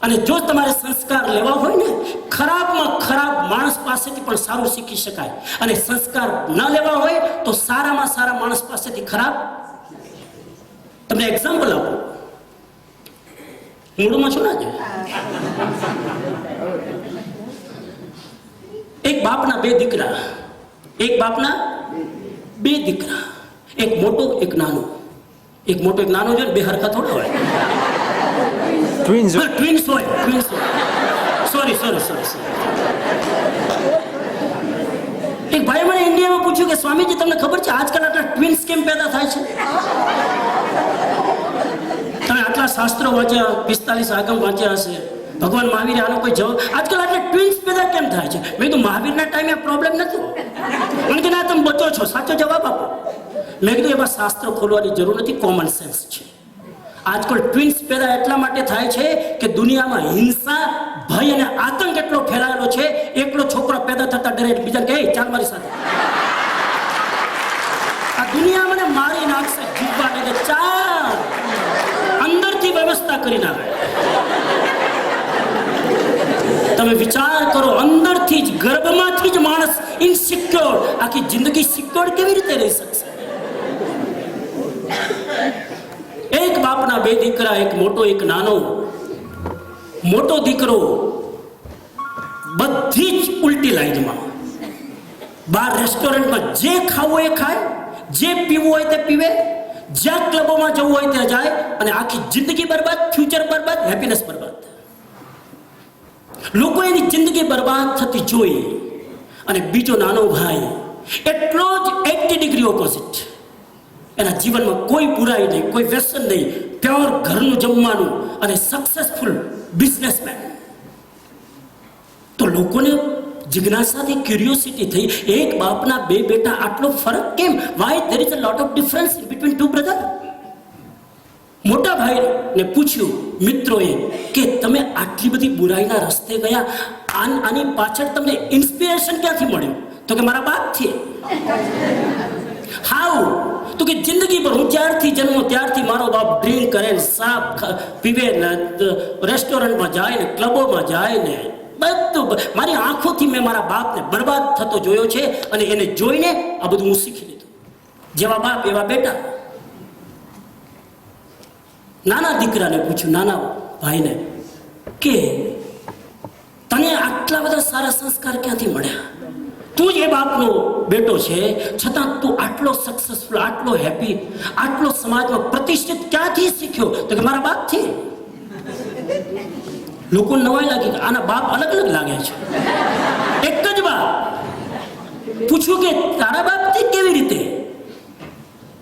[SPEAKER 1] અને જો તમારે સંસ્કાર લેવા હોય ને, ખરાબમાં ખરાબ માણસ પાસેથી પણ સારું શીખી શકાય, અને સંસ્કાર ન લેવા હોય તો સારામાં સારા માણસ પાસેથી ખરાબ. તમને એક્ઝામ્પલ આપો, મૂળમાં છો ને આજે. એક બાપના બે દીકરા, એક બાપના બે દીકરા, એક મોટો એક નાનો. એક મોટો એક નાનો છે, બે હરખા થોડા હોય. ટ્વિન્સ હોય. સોરી. એક ભાઈ મને ઇન્ડિયામાં પૂછ્યું કે સ્વામીજી તમને ખબર છે આજકાલ આટલા ટ્વિન્સ કેમ પેદા થાય છે? તમે આટલા શાસ્ત્રો વાંચ્યા, 45 આગમ વાંચ્યા હશે, ભગવાન મહાવીર આનો કોઈ જવાબ, આજકાલ આટલા ટ્વિન્સ પેદા કેમ થાય છે? મેં કીધું મહાવીરના ટાઈમે આ પ્રોબ્લેમ નતો. મને કે ના તમે બચો છો, સાચો જવાબ આપો. મેં કીધું એમાં શાસ્ત્ર ખોલવાની જરૂર નથી, કોમન સેન્સ છે. આજકાલ ટ્વિન્સ પેદા એટલા માટે થાય છે કે દુનિયામાં હિંસા, ભય અને આતંક એટલો ફેલાયેલો છે. એકલો છોકરો પેદા થતા ડરે, બીજા કહે ચાલ મારી સાથે, આ દુનિયા મને મારી નાખશે, જીવવા દે, ચાલ અંદરથી વ્યવસ્થા કરી નાખે. તમે વિચાર કરો, અંદરથી જ, ગર્ભમાંથી જ માણસ ઇનસિક્યોર, આખી જિંદગી સિક્યોર કેવી રીતે રહી શકશે? એક બાપના બે દીકરા, એક મોટો એક નાનો. મોટો દીકરો બધી જ ઉલટી લાઈનમાં, બાર રેસ્ટોરન્ટમાં જે ખાવું એ ખાય, જે પીવું હોય તે પીવે, જ્યાં ક્લબોમાં જવું હોય ત્યાં જાય, અને આખી જિંદગી બરબાદ, ફ્યુચર બરબાદ, હેપીનેસ બરબાદ. લોકો એની જિંદગી બરબાદ થતી જોઈ. અને બીજો નાનો ભાઈ એટલો જ 80 ડિગ્રી ઓપોઝિટ. એના જીવનમાં કોઈ બુરાઈ નહીં, કોઈ વ્યસન નહીં, પ્યોર ઘરનું જમવાનું અને સક્સેસફુલ બિઝનેસમેન. તો લોકોને જિજ્ઞાસાથી, ક્યુરિયોસિટી થઈ, એક બાપના બે બેટા, આટલો ફરક કેમ? Why there is a lot of difference between two brother. મોટા ભાઈને પૂછ્યું મિત્રોએ કે તમે આટલી બધી બુરાઈના રસ્તે ગયા, આની પાછળ તમને ઇન્સ્પિરેશન ક્યાંથી મળ્યું? તો કે મારા બાપથી. હાઉ? તો કે જિંદગી પર, હું જ્યારથી જન્મો ત્યારથી મારો બાપ ડ્રિંક કરે ને, સાપ પીવે ને, રેસ્ટોરન્ટમાં જાય ને, ક્લબોમાં જાય ને, બધું મારી આંખોથી મેં મારા બાપને બરબાદ થતો જોયો છે, અને એને જોઈને આ બધું હું શીખી લીધું. જેવા બાપ એવા બેટા. નાના દીકરાને પૂછ્યું, નાના ભાઈને, કે તને આટલા બધા સારા સંસ્કાર ક્યાંથી મળ્યા? તું જ એ બાપનો બેટો છે, છતાં તું આટલો સક્સેસફુલ, આટલો હેપી, આટલો સમાજમાં પ્રતિષ્ઠિત ક્યાંથી શીખ્યો? તો કે મારા બાપથી. લોકો નવાઈ લાગી કે આના બાપ અલગ અલગ લાગ્યા છે. એક જ બાપ. પૂછ્યું કે તારા બાપથી કેવી રીતે?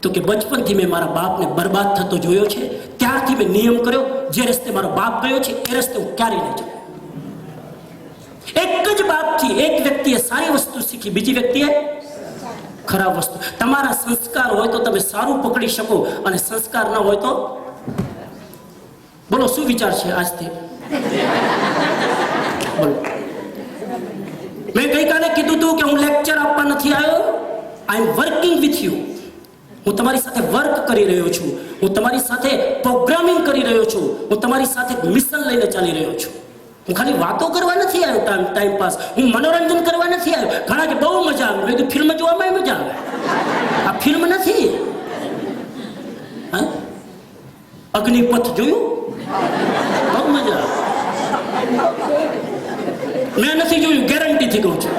[SPEAKER 1] તો કે બચપનથી મેં મારા બાપને બરબાદ થતો જોયો છે, ત્યારથી મેં નિયમ કર્યો, જે રસ્તે મારો બાપ ગયો છે એ રસ્તે હું ક્યારેય નહીં જાઉં. એક જ બાપથી એક વ્યક્તિએ સારી વસ્તુ શીખી, બીજી વ્યક્તિએ ખરાબ વસ્તુ. તમારા સંસ્કાર હોય તો તમે સારું પકડી શકો, અને સંસ્કાર ન હોય તો બોલો શું વિચાર છે આજથી? બોલો. મેં ગઈકાલે કીધું હતું કે હું લેક્ચર આપવા નથી આવ્યો, આઈ એમ વર્કિંગ વિથ યુ. હું તમારી સાથે વર્ક કરી રહ્યો છું, હું તમારી સાથે પ્રોગ્રામિંગ કરી રહ્યો છું, હું તમારી સાથે મિશન લઈને ચાલી રહ્યો છું. હું ખાલી વાતો કરવા નથી આવ્યો, ટાઈમ પાસ, હું મનોરંજન કરવા નથી આવ્યો. ઘણા કે બહુ મજા આવે, મેં ફિલ્મ જોવામાં મજા આવે. આ ફિલ્મ નથી. અગ્નિપથ જોયું? બહુ મજા આવે. મેં નથી જોયું, ગેરંટીથી કહું છું.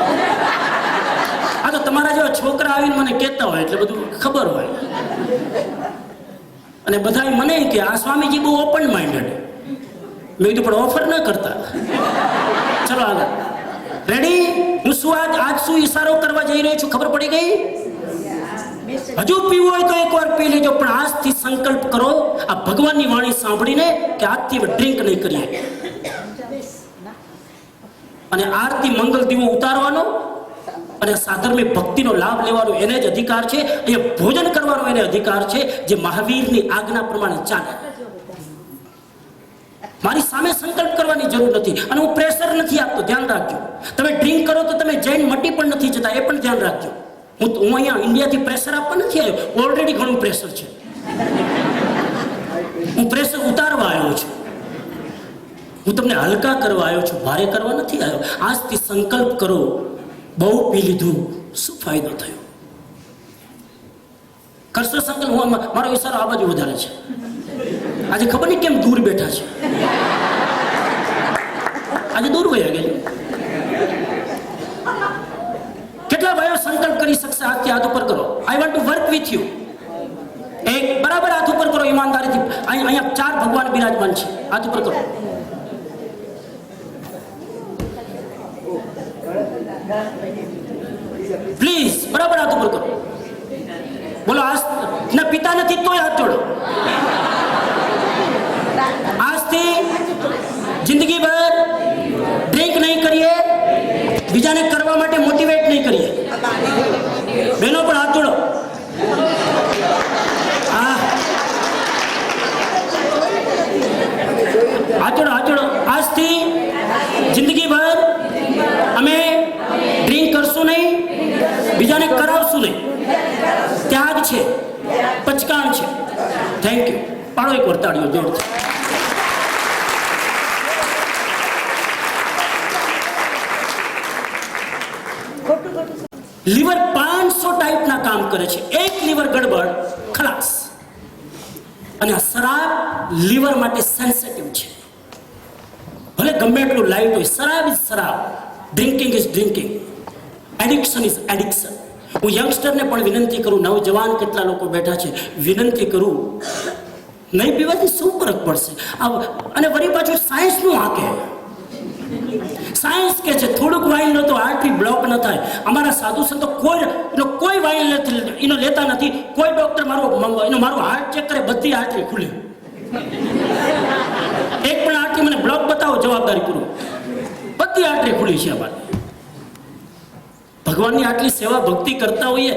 [SPEAKER 1] આ તો તમારા જેવા છોકરા આવીને મને કહેતા હોય એટલે બધું ખબર હોય. અને બધા મને કે આ સ્વામીજી બહુ ઓપન માઇન્ડેડ. મેં કીધું પણ ઓફર ન કરતા. ચલો આગળ. રેડી? હું શું આજ શું ઈશારો કરવા જઈ રહ્યો છું ખબર પડી ગઈ? હજુ પીવું હોય તો એકવાર પી લેજો, પણ આજથી સંકલ્પ કરો આ ભગવાનની વાણી સાંભળીને કે આજથી ડ્રિંક નહીં કરીએ. અને આરતી મંગલ દીવો ઉતારવાનો અને સાધર્મિક ભક્તિનો લાભ લેવાનો એને જ અધિકાર છે. એ ભોજન કરવાનો એને અધિકાર છે, જે મહાવીરની આજ્ઞા પ્રમાણે ચાલે. મારી સામે સંકલ્પ કરવાની જરૂર નથી, અને હું પ્રેશર નથી આપતો, ધ્યાન રાખજો. તમે ડ્રિંક કરો તો તમે જૈન મટી પણ નથી જતા, એ પણ ધ્યાન રાખજો. હું અહીંયા ઇન્ડિયાથી પ્રેશર આપવા નથી આવ્યો, ઓલરેડી ઘણું પ્રેશર છે. હું પ્રેશર ઉતારવા આવ્યો છું. હું તમને હલકા કરવા આવ્યો છું, ભારે કરવા નથી આવ્યો. આજથી સંકલ્પ કરો, બહુ પી લીધું, શું ફાયદો થયો? કરશો સંકલ્પ. હું મારો ઈશારો આ બાજુ વધારે છે. આજે ખબર નહીં કેમ દૂર બેઠા છે, આજે દૂર વયા ગયા. કેટલા ભાઈઓ સંકલ્પ કરી શકશે? આજથી હાથ ઉપર કરો. I want to work with you. એક બરાબર હાથ ઉપર કરો ઈમાનદારીથી. અહીંયા 4 ભગવાન બિરાજમાન છે. હાથ ઉપર કરો. પ્લીઝ બરાબર હાથ ઉપર કરો. બોલો, આજ ના પિતા નથી તોય હાથ જોડો. આજથી જિંદગી ભર ડ્રિંક નહીં કરીએ, બીજાને કરવા માટે મોટિવેટ નહીં કરીએ. બહેનો પણ હાથ જોડો. હાથ જોડો. આજથી જિંદગી ભર અમે ડ્રિંક કરશું નહીં, બીજાને કરાવશું નહીં. ત્યાગ છે, પચકાણ છે. Thank you. પાડો એક વર્તાડીઓ જોડશે. લીવર 500 ટાઈપના કામ કરે છે. એક લીવર ગડબડ, ખલાસ. અને આ શરાબ લીવર માટે સેન્સિટિવ છે. ભલે ગમે એટલું લાઈટ હોય, sharab is sharab, drinking is drinking, addiction is addiction. હું યંગસ્ટરને પણ વિનંતી કરું, નવજવાન કેટલા લોકો બેઠા છે, વિનંતી કરું, નહીં પીવાથી શું ફરક પડશે? અને વળી પાછું સાયન્સનું આંકે. સાયન્સ કે છે થોડુંક વાઇન લો તો આર્ટરી બ્લોક ન થાય. અમારા સાધુ સંતો કોઈ વાઇન એનો લેતા નથી. કોઈ ડોક્ટર મારું હાર્ટ ચેક કરે, બધી આર્ટરી ખુલે. એક પણ આર્ટરી મને બ્લોક બતાવો, જવાબદારી પૂરું. બધી આર્ટરી ખુલી છે અમારે. ભગવાનની આટલી સેવા ભક્તિ કરતા હોઈએ,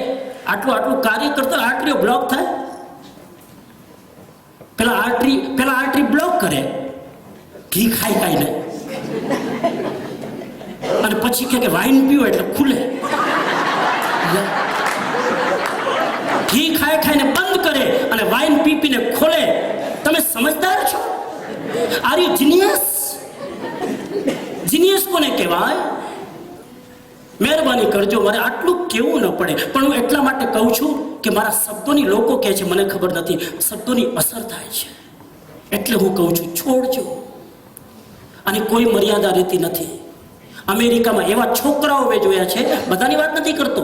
[SPEAKER 1] આટલું કાર્ય કરતા આર્ટરીઓ બ્લોક થાય? પેલા આર્ટરી બ્લોક કરે, ઘી ખાઈ ને, અને પછી કે વાઇન પીવો એટલે ખુલે. ઘી ખાઈને બંધ કરે અને વાઇન પીને ખોલે. તમે સમજદાર છો? Are you genius? જીનિયસ કોને કહેવાય? મહેરબાની કરજો, મારે આટલું કેવું ન પડે. પણ હું એટલા માટે કહું છું કે મારા શબ્દોની, લોકો કહે છે મને ખબર નથી, શબ્દોની અસર થાય છે. એટલે હું કહું છું, છોડજો. અને કોઈ મર્યાદા રહેતી નથી. અમેરિકામાં એવા છોકરાઓ મેં જોયા છે, બધાની વાત નથી કરતો,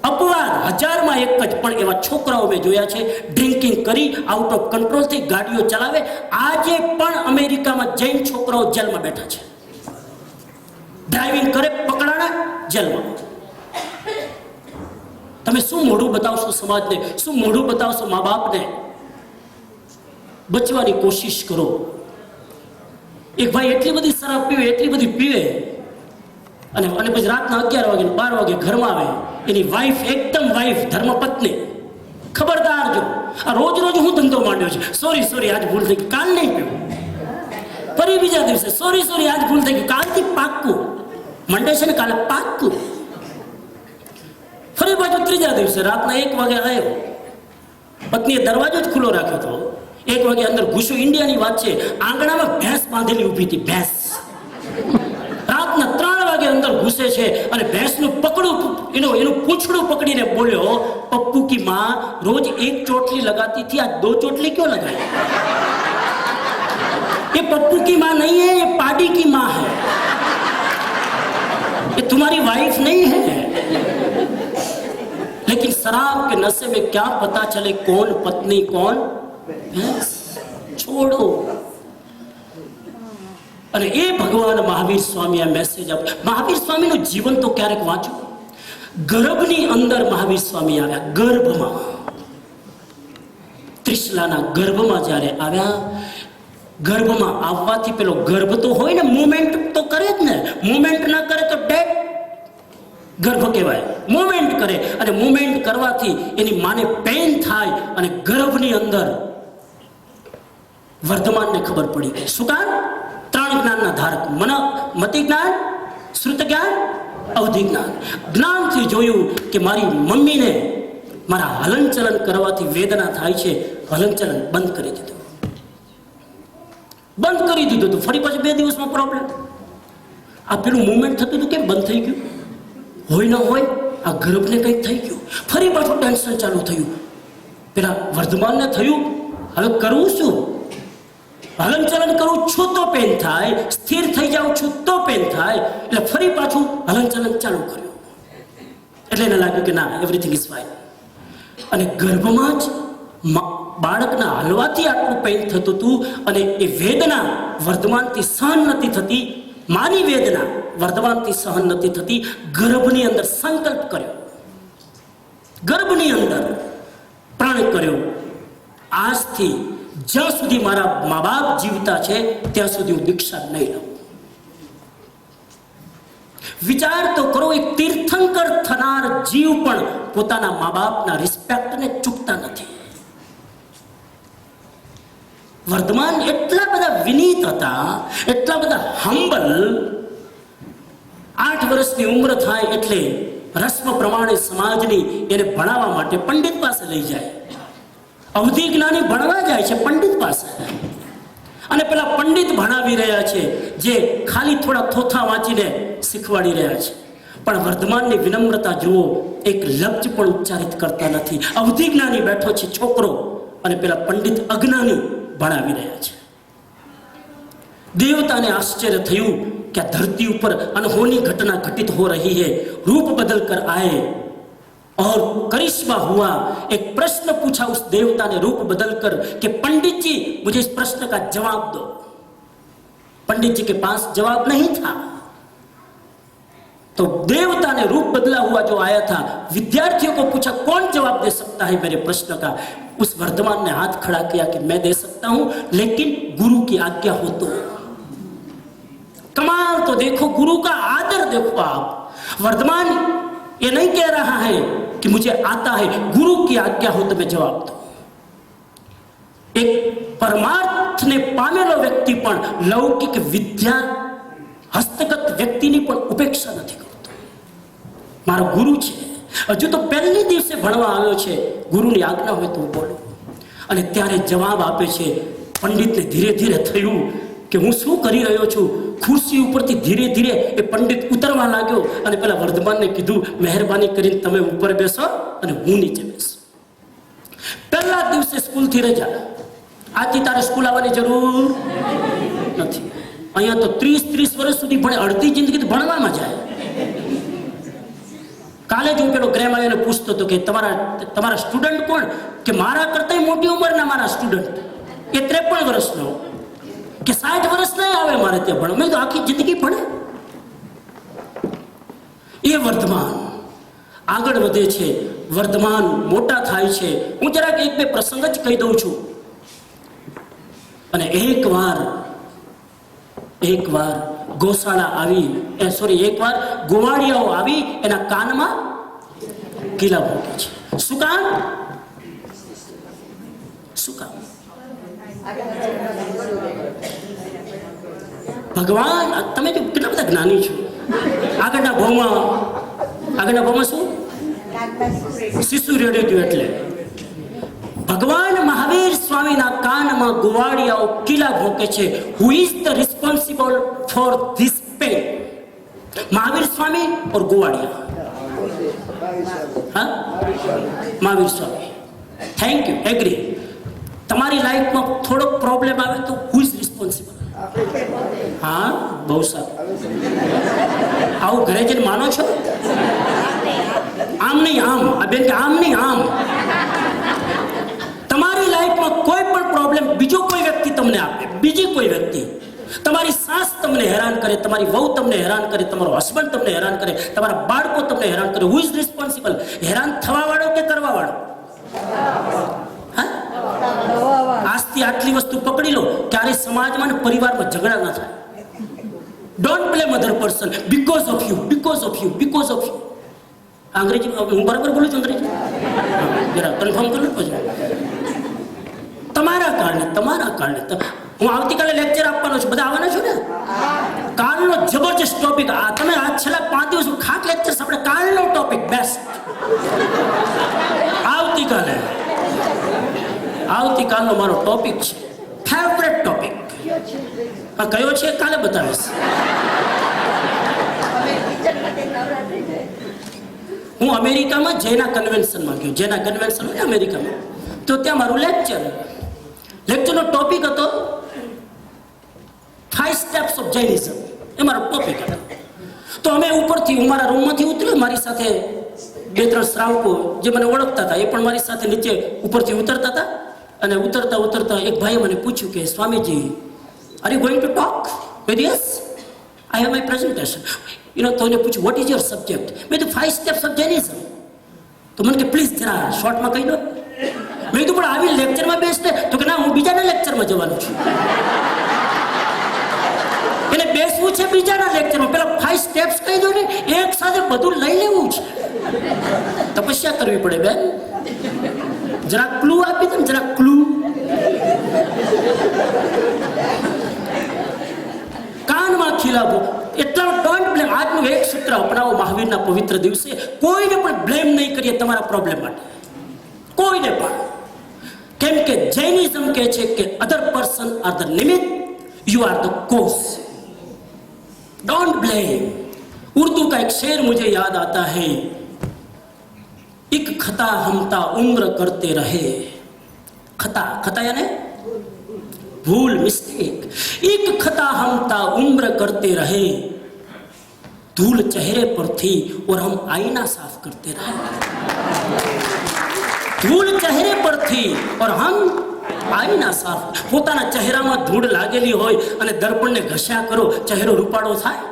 [SPEAKER 1] અપવાદ 1000માં 1 જ, પણ એવા છોકરાઓ મેં જોયા છે ડ્રિંકિંગ કરી આઉટ ઓફ કંટ્રોલથી ગાડીઓ ચલાવે. આજે પણ અમેરિકામાં જૈન છોકરાઓ જેલમાં બેઠા છે. ડ્રાઇવિંગ કરે, પકડાણા, જેલમાં. તમે શું મોઢું બતાવશો સમાજને? શું મોઢું બતાવશો મા બાપને? બચવાની કોશિશ કરો. એક ભાઈ એટલી બધી શરાબ પીવે, એટલી બધી પીવે, અને પછી રાતના 11 વાગે 12 વાગે ઘરમાં આવે. એની વાઈફ, એકદમ વાઈફ, ધર્મપત્ની, ખબરદાર જો, આ રોજ હું ધંધો માંડ્યો છે, સોરી આજ ભૂલ થઈ ગઈ, કાલ નહીં પીવું. ફરી બીજા દિવસે સોરી આજ ભૂલ થઈ ગઈ, કાલથી પાક્કું. મંડે છે ને, કાલે પાક્કું. ફરી પાછું ત્રીજા દિવસે રાતના 1 વાગે આવ્યો. પત્નીએ દરવાજો જ ખુલ્લો રાખ્યો હતો. 1 વાગે અંદર ઘૂસ્યો. ઇન્ડિયાની વાત છે, આંગણામાં ભેંસ બાંધેલી ઊભી હતી, ભેંસ. રાતના 3 વાગે અંદર ઘૂસે છે અને ભેંસનું પકડું, એનું પૂંછડું પકડીને બોલ્યો, પપ્પू की माँ रोज 1 चोटली लगाती थी, आज 2 चोटली क्यों लगाई? ये पप्पू की माँ नहीं है, ये पाडी की माँ है, ये तुम्हारी वाइफ नहीं है. लेकिन शराब के नशे में क्या पता चले कौन पत्नी कौन भैंस. छोड़ो. અને એ ભગવાન મહાવીર સ્વામી આ મેસેજ આપે. મહાવીર સ્વામીનું જીવન તો ક્યારેક વાંચો. ગર્ભની અંદર મહાવીર સ્વામી આવ્યા, ગર્ભમાં, ત્રિશલાના ગર્ભમાં જ્યારે આવ્યા, ગર્ભમાં આવવાથી પેલો ગર્ભ તો હોય ને, મુવમેન્ટ તો કરે જ ને. મુવમેન્ટ ના કરે તો ડેડ ગર્ભ કહેવાય. મુવમેન્ટ કરે, અને મુવમેન્ટ કરવાથી એની માને પેઇન થાય, અને ગર્ભની અંદર વર્ધમાનને ખબર પડી ગઈ. શું કામ? 3 જ્ઞાનના ધારક, મતિ જ્ઞાન, શ્રુત જ્ઞાન, અવધિ જ્ઞાન. જ્ઞાનથી જોયું કે મારી મમ્મીને મારા હલનચલન કરવાથી વેદના થાય છે, હલનચલન બંધ કરી દીધું. બંધ કરી દીધું હતું, ફરી પાછું 2 દિવસમાં પ્રોબ્લેમ. આ પેલું મુવમેન્ટ થતું હતું કેમ બંધ થઈ ગયું? હોય ન હોય આ ગર્ભને કંઈક થઈ ગયું, ફરી પાછું ટેન્શન ચાલુ થયું. પેલા વર્ધમાનને થયું હવે કરવું શું? હલનચલન કરું છું તો પેન થાય, સ્થિર થઈ જાઉં છું તો પેન થાય. એટલે ફરી પાછું હલનચલન ચાલુ કર્યું. એટલે એને લાગ્યું કે ના, એવરીથિંગ ઇઝ ફાઇન. અને ગર્ભમાં જ બાળકના હલવાથી આટલું પેન થતું હતું અને એ વેદના વર્ધમાનથી સહન નથી થતી. માની વેદના વર્ધમાનથી સહન નથી થતી. ગર્ભની અંદર સંકલ્પ કર્યો, ગર્ભની અંદર પ્રણ કર્યો, આજથી જ્યાં સુધી મારા મા બાપ જીવતા છે ત્યાં સુધી હું દીક્ષા નહીં લઉં. વિચાર તો કરો, એક તીર્થંકર થનાર જીવ પણ પોતાના મા બાપના રિસ્પેક્ટને ચૂકતા નથી. વર્ધમાન એટલા બધા વિનીત હતા, એટલા બધા હમ્બલ. 8 વર્ષની ઉંમર થાય એટલે રસ્મ પ્રમાણે સમાજની એને ભણાવવા માટે પંડિત પાસે લઈ જાય. અવધિ જ્ઞાની ભણવા જાય છે પંડિત પાસે, અને પેલા પંડિત ભણાવી રહ્યા છે જે ખાલી થોડા થોથા વાંચીને શીખવાડી રહ્યા છે. પણ વર્ધમાનની વિનમ્રતા જુઓ, એક લફ્જ પણ ઉચ્ચારિત કરતા નથી. અવધિ જ્ઞાની બેઠો છે છોકરો, અને પેલા પંડિત અજ્ઞાની ભણાવી રહ્યા છે. देवता ने आश्चर्य थયું कि धरती ऊपर अनहोनी घटना घटित हो रही है. रूप बदल कर आए और करिश्मा हुआ. एक प्रश्न पूछा उस देवता ने रूप बदल कर कि पंडित जी मुझे इस प्रश्न का जवाब दो. पंडित जी के पास जवाब नहीं था, तो देवता ने रूप बदला हुआ जो आया था, विद्यार्थियों को पूछा कौन जवाब दे सकता है मेरे प्रश्न का. उस वर्धमान ने हाथ खड़ा किया कि मैं दे सकता हूं, लेकिन गुरु की आज्ञा हो तो. कमाल तो देखो, गुरु का आदर देखो आप. वर्धमान ये नहीं कह रहा है कि मुझे आता है, गुरु की आज्ञा हो तो मैं जवाब दूं. एक परमार्थ ने पामेलो व्यक्ति पण लौकिक विद्या हस्तगत व्यक्तिनी पण उपेक्षा નથી કરતો. મારો ગુરુ છે, હજુ તો પહેલી દિવસે ભણવા આવ્યો છે, ગુરુની આજ્ઞા હોય તો બોલો. અને ત્યારે જવાબ આપે છે. પંડિતને ધીરે ધીરે થયું કે હું શું કરી રહ્યો છું. ખુરશી ઉપરથી ધીરે ધીરે એ પંડિત ઉતરવા લાગ્યો અને પેલા વર્ધમાનને કીધું, મહેરબાની કરીને તમે ઉપર બેસો અને હું નીચે બેસો. પહેલા દિવસે સ્કૂલથી રજા, આજથી તારે સ્કૂલ આવવાની જરૂર નથી. અહીંયા તો 30 વર્ષ સુધી ભણે, અડધી જિંદગી તો ભણવામાં જાય. કાલે જ હું પેલો ગ્રેમ આવીને પૂછતો હતો કે તમારા સ્ટુડન્ટ કોણ? કે મારા કરતા મોટી ઉંમરના મારા સ્ટુડન્ટ, એ 53 વર્ષનો કે 60 વર્ષ નહીં આવે મારે ત્યાં ભણવા. મેં તો આખી જિંદગી ભણે. એ વર્ધમાન આગળ વધે છે, વર્ધમાન મોટા થાય છે. હું જરાક 1-2 પ્રસંગ જ કહી દઉં છું. અને એકવાર ગોશાળા આવી, એકવાર ગોવાળિયાઓ આવી એના કાનમાં કીલા ભોગે છે. શું કામ? ભગવાન, તમે તો કેટલા બધા જ્ઞાની છો. આગળના ભાવમાં શું શિશુ રેડ્યું હતું. એટલે ભગવાન મહાવીર સ્વામીના કાનમાં ગોવાળિયાઓ કીલા ભોંકે છે. Who is the responsible for this pain? Mahavir Swami or ગોવાળિયા? હા, Mahavir Swami. Thank you, agree. તમારી લાઈફમાં થોડોક પ્રોબ્લેમ આવે તો હુ ઇઝ રિસ્પોન્સિબલ? હા, બહુ સારું. આવું ઘરે જઈને માનો છો? આમ નહીં આમ, આ બેન કે આમ નહીં આમ. તમારી લાઈફમાં કોઈ પણ પ્રોબ્લેમ બીજો કોઈ વ્યક્તિ તમને આપે, બીજી કોઈ વ્યક્તિ, તમારી સાસ તમને હેરાન કરે, તમારી વહુ તમને હેરાન કરે, તમારો હસબન્ડ તમને હેરાન કરે, તમારા બાળકો તમને હેરાન કરે, હુ ઇઝ રિસ્પોન્સિબલ? હેરાન થવા વાળો કે કરવા વાળો? આજથી આટલી વસ્તુ પકડી લો, ક્યારે સમાજમાં અને પરિવારમાં ઝઘડા ના થાય. Don't blame other person because of you. અંગ્રેજી હું બરાબર બોલું છું? અંગ્રેજી જરા કન્ફર્મ કરી લો પછી. તમારા કારણે હું આવતીકાલે લેક્ચર આપવાનો છું, બધા આવવાના છો ને? કાલનો જબરજસ્ત ટોપિક. તમે આ છેલ્લા 5 દિવસ ખાસ લેક્ચર આપણે કાલનો ટોપિક બેસ્ટ. આવતીકાલનો મારો ટોપિક છે, ફેવરેટ ટોપિક. હા કયો છે કાલે બતાવીશ. હું અમેરિકામાં જૈના કન્વેન્શનમાં ગયો. જૈના કન્વેન્શન હોય અમેરિકામાં, તો ત્યાં મારું લેક્ચરનો ટોપિક હતો 5 સ્ટેપ્સ ઓફ જૈનિઝમ. એ મારો ટોપિક હતો. તો અમે ઉપરથી, હું મારા રૂમમાંથી ઉતર્યો, મારી સાથે 2-3 શ્રાવકો જે મને ઓળખતા હતા એ પણ મારી સાથે નીચે ઉપરથી ઉતરતા હતા. અને ઉતરતા એક ભાઈએ મને પૂછ્યું કે Swamiji, are you going to talk? મેં કીધું yes, I have my presentation. તો એને પૂછ્યું વોટ ઇઝ યોર સબ્જેક્ટ? મેં કીધું 5 સ્ટેપ્સ ઓફ જૈનિઝમ. તો મને કે પ્લીઝ જરા શોર્ટમાં કહી દો. મેં કીધું પણ આવી લેક્ચરમાં બેસતે? તો કે ના, હું બીજાના લેક્ચરમાં જવાનું છું. એને બેસવું છે બીજાના લેક્ચરમાં, પેલા 5 સ્ટેપ્સ કહી દો ને, એક સાથે બધું લઈ લેવું છે. તપસ્યા કરવી પડે બેન. જરા ક્લુ આપી દે, જરા ક્લુ. કાનમાં ખીલાવો. એટલા ડોન્ટ બ્લેમ. આજનું એક સૂત્ર અપનાવો મહાવીરના પવિત્ર દિવસે. કોઈને પણ બ્લેમ નહીં કરીએ તમારા પ્રોબ્લેમ માટે, કોઈને પણ. કેમ કે જૈનિઝમ કહે છે કે અધર પર્સન આર ધ નિમિત્ત, you are the cause. Don't blame. Urdu का एक शेर मुझे याद आता है, एक खता हमता उम्र करते रहे. खता यानी भूल, मिस्टेक. एक खता हमता उम्र करते रहे, धूल चेहरे पर थी और हम आईना साफ करते रहे. धूल चेहरे पर थी और हम આઈના સાફ. પોતાના ચહેરામાં ધૂળ લાગેલી હોય અને દર્પણને ઘસ્યા કરો, ચહેરો રૂપાળો થાય?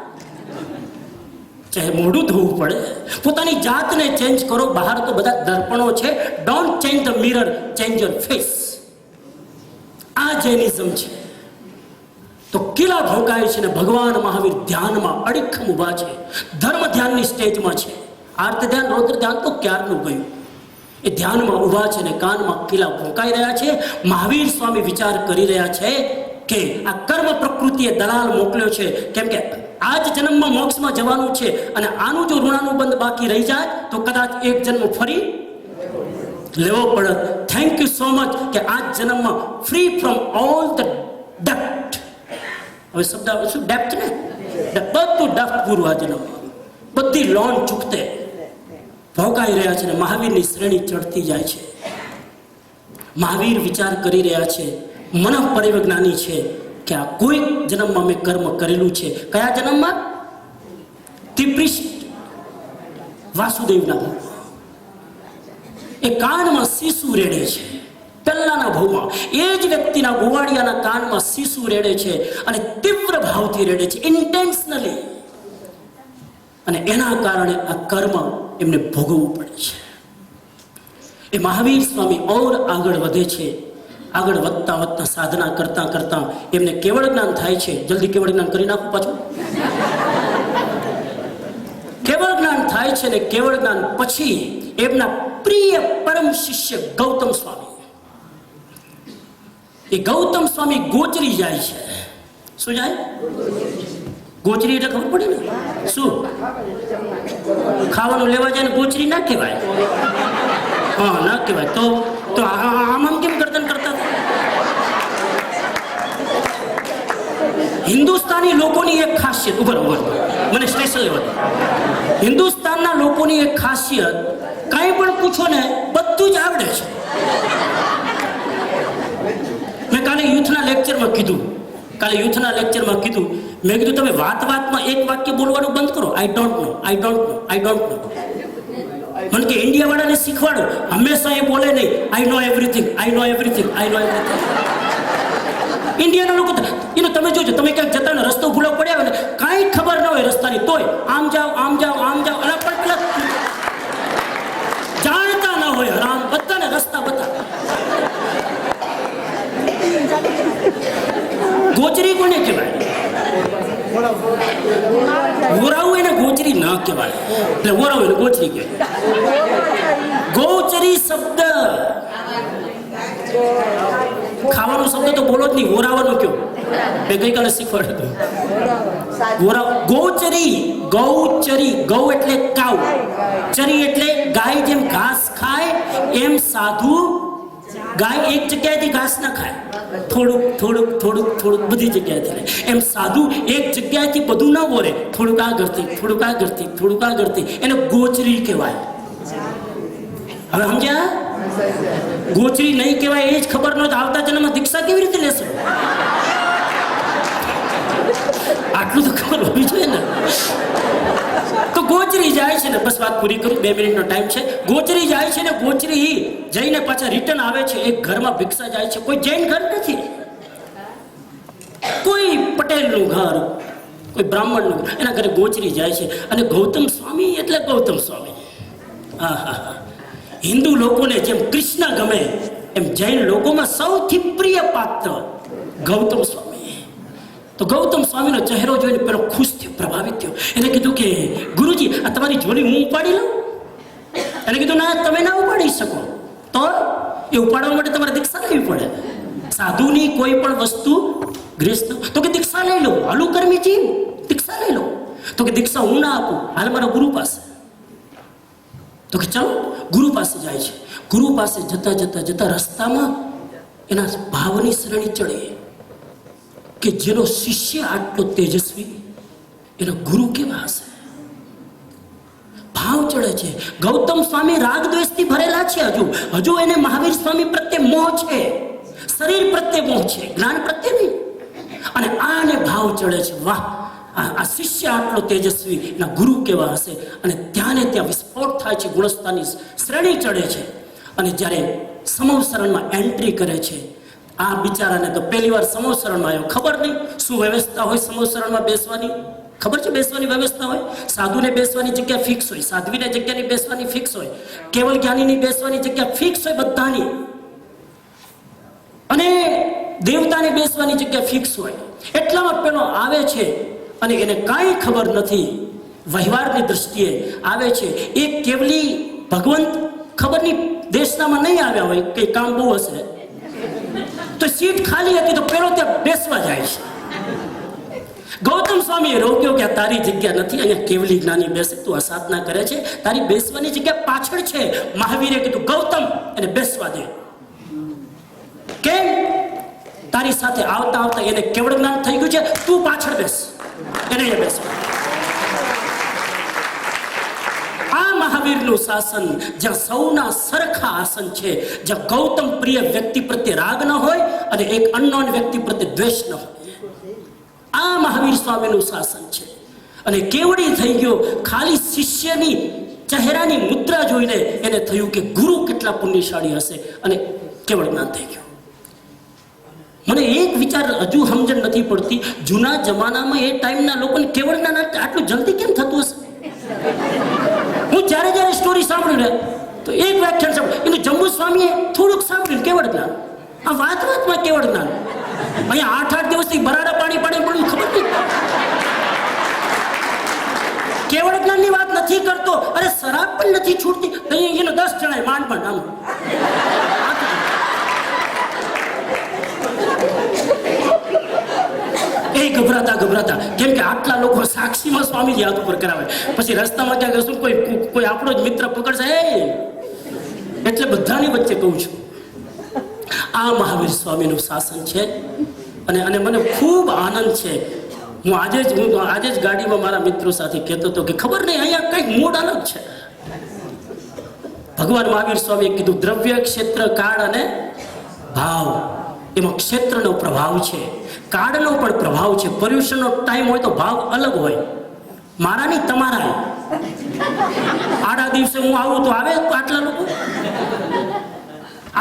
[SPEAKER 1] મોઢું ધોવું પડે. પોતાની જાતને ચેન્જ કરો. બહાર તો બધા દર્પણો છે. Don't change the mirror, change your face. આ જૈનિઝમ છે. તો કિલ્લા ભોંકાય છે ને ભગવાન મહાવીર ધ્યાનમાં અડીખમ ઊભા છે. ધર્મ ધ્યાનની સ્ટેજમાં છે. આર્ત ધ્યાન, રૌદ્ર ધ્યાન તો ક્યારનું ગયું. એ ધ્યાનમાં ઊભા છે ને કાનમાં કિલ્લા ભોંકાઈ રહ્યા છે. મહાવીર સ્વામી વિચાર કરી રહ્યા છે કે આ કર્મ પ્રકૃતિએ દલાલ મોકલ્યો છે. કેમ કે આ જ જન્મમાં મોક્ષમાં જવાનું છે અને આનું જો ઋણાનુબંધ બાકી રહી જાય તો કદાચ એક જન્મ ફરી લેવો પડે. થેન્ક યુ સો મચ કે આ જન્મમાં ફ્રી ફ્રોમ ઓલ ધ ડેપ્ટ. હવે શબ્દ શું ડેપ્ટ ને, બધું ડેપ્ટ પૂરું. આ જન્મમાં બધી લોન ચૂકતે ભોગાઈ રહ્યા છે ને મહાવીરની શ્રેણી ચડતી જાય છે. મહાવીર વિચાર કરી રહ્યા છે, મન પરિવજ્ઞાની છે કે આ કોઈક જન્મમાં મેં કર્મ કરેલું છે. કયા જન્મમાં? ત્રિપૃષ્ઠ વાસુદેવના ભાવમાં. એ કાનમાં શીશુ રેડે છે પહેલાના ભાવમાં. એ જ વ્યક્તિના ગોવાળિયાના કાનમાં શીશુ રેડે છે અને તીવ્ર ભાવથી રેડે છે, ઇન્ટેન્શનલી. અને એના કારણે આ કર્મ એમને ભોગવવું પડે છે. એ મહાવીર સ્વામી ઓર આગળ વધે છે. આગળ વધતા સાધના કરતા એમને કેવળ જ્ઞાન થાય છે. જલ્દી કેવળ જ્ઞાન કરી નાખું પાછું. કેવળ જ્ઞાન થાય છે ને કેવળ જ્ઞાન પછી એમના પ્રિય પરમ શિષ્ય ગૌતમ સ્વામી, એ ગૌતમ સ્વામી ગોચરી જાય છે. શું જાય? ગોચરી એટલે ખબર પડે ને શું? ખાવાનું લેવા જાય ને ગોચરી ના કહેવાય. હા, ના કહેવાય. તો આમ કેમ કરતા હિન્દુસ્તાની લોકોની એક ખાસિયત, ઉભર મને સ્પેશિયલ લેવા દો. હિન્દુસ્તાનના લોકોની એક ખાસિયત, કંઈ પણ પૂછો ને બધું જ આવડે છે. મેં કાલે યુથના લેક્ચરમાં કીધું, મેં કીધું તમે વાતમાં એક વાક્ય બોલવાનું બંધ કરો. આઈ ડોન્ટ નો. મને કે ઇન્ડિયા વાળાને શીખવાડો, હંમેશા એ બોલે નહીં આઈ નો એવરીથિંગ. ઇન્ડિયાના લોકો તમે જોજો, તમે ક્યાંક જતા ને રસ્તો ભૂલો પડ્યા ને કાંઈ ખબર ન હોય રસ્તાની, તોય આમ જાઓ અને પણ પેલા જાણતા ન હોય હરામ, બધાને રસ્તા બતા. ગોચરી કોને કહેવાય? વોરાવું એને ગોચરી ન કહેવાય, એટલે વોરાવું એને ગોચરી કહેવાય. ગોચરી શબ્દ ખાવાનો શબ્દ તો બોલો જ નહીં, વોરાવાનું કયો? મેં ગઈકાલે શીખવાડ્યું. ગોચરી, ગૌ એટલે કાઉ, ચરી એટલે ગાય જેમ ઘાસ ખાય એમ સાધુ ગાય એક જગ્યાએથી ઘાસ ના ખાય. થોડુંક થોડુંક થોડુંક થોડુંક બધી જગ્યાએથી લે. એમ સાધુ એક જગ્યાએથી બધું ના બોલે, થોડુંક આગળથી થોડુંક આગળથી થોડુંક આગળથી, એને ગોચરી કહેવાય. હવે સમજ્યા? ગોચરી નહીં કહેવાય એ જ ખબર ન હોય તો આવતા જન્મમાં દીક્ષા કેવી રીતે લેશો? આટલું તો ખબર હોવી જોઈએ ને. તો ગોચરી જાય છે ને, બસ વાત પૂરી કરું, 2 મિનિટનો ટાઈમ છે. ગોચરી જાય છે ને, ગોચરી જઈને પાછા રિટર્ન આવે છે. એક ઘરમાં ભિક્ષા જાય છે, કોઈ જૈન ઘર નથી, કોઈ પટેલનું ઘર, કોઈ બ્રાહ્મણનું ઘર, એના ઘરે ગોચરી જાય છે. અને ગૌતમ સ્વામી એટલે ગૌતમ સ્વામી. હા હા હા. હિન્દુ લોકોને જેમ કૃષ્ણ ગમે એમ જૈન લોકોમાં સૌથી પ્રિય પાત્ર ગૌતમ સ્વામી. તો ગૌતમ સ્વામીનો ચહેરો જોઈને પેલો ખુશ થયો, પ્રભાવિત થયો. એને કીધું કે ગુરુજી, આ તમારી ઝોલી હું ઉપાડી લઉં? એને કીધું ના, તમે ના ઉપાડી શકો. તો એ ઉપાડવા માટે તમારે દીક્ષા લેવી પડે. સાધુની કોઈ પણ વસ્તુ ગ્રસ્ત તો કે દીક્ષા લઈ લો, હાલુ કર્મીજી દીક્ષા લઈ લો. તો કે દીક્ષા હું ના આપું, હાલ મારા ગુરુ પાસે. તો કે ચાલો, ગુરુ પાસે જાય છે. ગુરુ પાસે જતા જતા જતા રસ્તામાં એના ભાવની શ્રેણી ચડે કે જેનો શિષ્ય આટલો તેજસ્વી, એના ગુરુ કેવા હશે? ભાવ ચડે છે. ગૌતમ સ્વામી રાગ દ્વેષથી ભરેલા છે. હજુ એને મહાવીર સ્વામી પ્રત્યે મોહ છે, શરીર પ્રત્યે મોહ છે, જ્ઞાન પ્રત્યે નહીં. અને આને ભાવ ચડે છે, વાહ, આ શિષ્ય આટલો તેજસ્વી, એના ગુરુ કેવા હશે? અને ત્યાં ને ત્યાં વિસ્ફોટ થાય છે, ગુણસ્તાની શ્રેણી ચડે છે. અને જ્યારે સમવસરણમાં એન્ટ્રી કરે છે, આ બિચારાને તો પહેલી વાર સમવસરણમાં આવ્યો, ખબર નહીં શું વ્યવસ્થા હોય સમવસરણમાં બેસવાની. ખબર છે બેસવાની વ્યવસ્થા હોય? સાધુને બેસવાની જગ્યા ફિક્સ હોય, સાધ્વીને જગ્યાની બેસવાની ફિક્સ હોય, કેવલ જ્ઞાનીની બેસવાની જગ્યા ફિક્સ હોય બધાની, અને દેવતાને બેસવાની જગ્યા ફિક્સ હોય. એટલામાં પેલો આવે છે અને એને કાંઈ ખબર નથી, વહીવારની દ્રષ્ટિએ આવે છે. એ કેવલી ભગવંત ખબર નહીં દેશનામાં નહીં આવ્યા હોય, કે કામ બહુ હશે, તો સીટ ખાલી હતી તો પેલો ત્યાં બેસવા જાય છે. ગૌતમ સ્વામીએ રોક્યો કે તારી જગ્યા નથી, અહીંયા કેવલી જ્ઞાની બેસે, તું આ સાધના કરે છે, તારી બેસવાની જગ્યા પાછળ છે. મહાવીરે કીધું ગૌતમ એને બેસવા દે. કેમ? તારી સાથે આવતા આવતા એને કેવળ જ્ઞાન થઈ ગયું છે, તું પાછળ બેસ, એને બેસવા. આ મહાવીરનું શાસન, જ્યાં સૌના સરખા આસન છે, જ્યાં ગૌતમ પ્રિય વ્યક્તિ પ્રત્યે રાગ ન હોય અને એક અનનોન વ્યક્તિ પ્રત્યે દ્વેષ ન હોય, આ મહાવીર સ્વામીનું શાસન છે. અને કેવડી થઈ ગયો, ખાલી શિષ્યની ચહેરાની મુદ્રા જોઈને એને થયું કે ગુરુ કેટલા પુણ્યશાળી હશે, અને કેવળ જ્ઞાન થઈ ગયું. મને એક વિચાર હજુ સમજણ નથી પડતી, જૂના જમાનામાં એ ટાઈમના લોકોને કેવળ જ્ઞાન આટલું જલ્દી કેમ થતું હશે? હું જ્યારે જ્યારે સ્ટોરી સાંભળ્યું ને તો એક વ્યાખ્યાન સાંભળ્યું, એનું જંબુ સ્વામીએ થોડુંક સાંભળ્યું કેવળ જ્ઞાન. આ વાતમાં કેવળ જ્ઞાન. અહીંયા 8 દિવસથી બરાડા પાણી પડ્યું ખબર નહીં. કેવળ જ્ઞાનની વાત નથી કરતો, અરે શરાબ પણ નથી છૂટતી, અહીંયા 10 જણાય માંડ આમ. એ ગભરાતા કેમ કે આટલા લોકો સાક્ષીમાં સ્વામીજી હાથ ઉપર કરાવે, પછી રસ્તામાં ક્યાં કશું કોઈ આપણો જ મિત્ર પકડશે, એટલે બધાની વચ્ચે કહું છું, આ મહાવીર સ્વામીનું શાસન છે. અને મને ખૂબ આનંદ છે. હું આજે જ ગાડીમાં મારા મિત્રો સાથે કહેતો હતો કે ખબર નહીં અહીંયા કંઈક મૂડ અલગ છે. ભગવાન મહાવીર સ્વામીએ કીધું દ્રવ્ય, ક્ષેત્ર, કાળ અને ભાવ. એમાં ક્ષેત્રનો પ્રભાવ છે, કાળનો પણ પ્રભાવ છે. પર્યુષણનો ટાઈમ હોય તો ભાવ અલગ હોય, મારા નહીં તમારા. આડા દિવસે હું આવું તો આવે આટલા લોકો,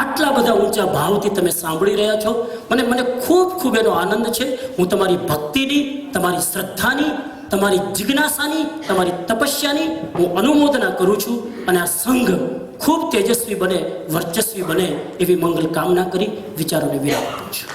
[SPEAKER 1] આટલા બધા ઊંચા ભાવથી તમે સાંભળી રહ્યા છો. મને ખૂબ એનો આનંદ છે. હું તમારી ભક્તિની, તમારી શ્રદ્ધાની, તમારી જિજ્ઞાસાની, તમારી તપસ્યાની હું અનુમોદના કરું છું. અને આ સંઘ ખૂબ તેજસ્વી બને, વર્ચસ્વી બને એવી મંગલ કામના કરી વિચારોને વિરામ આપું છું.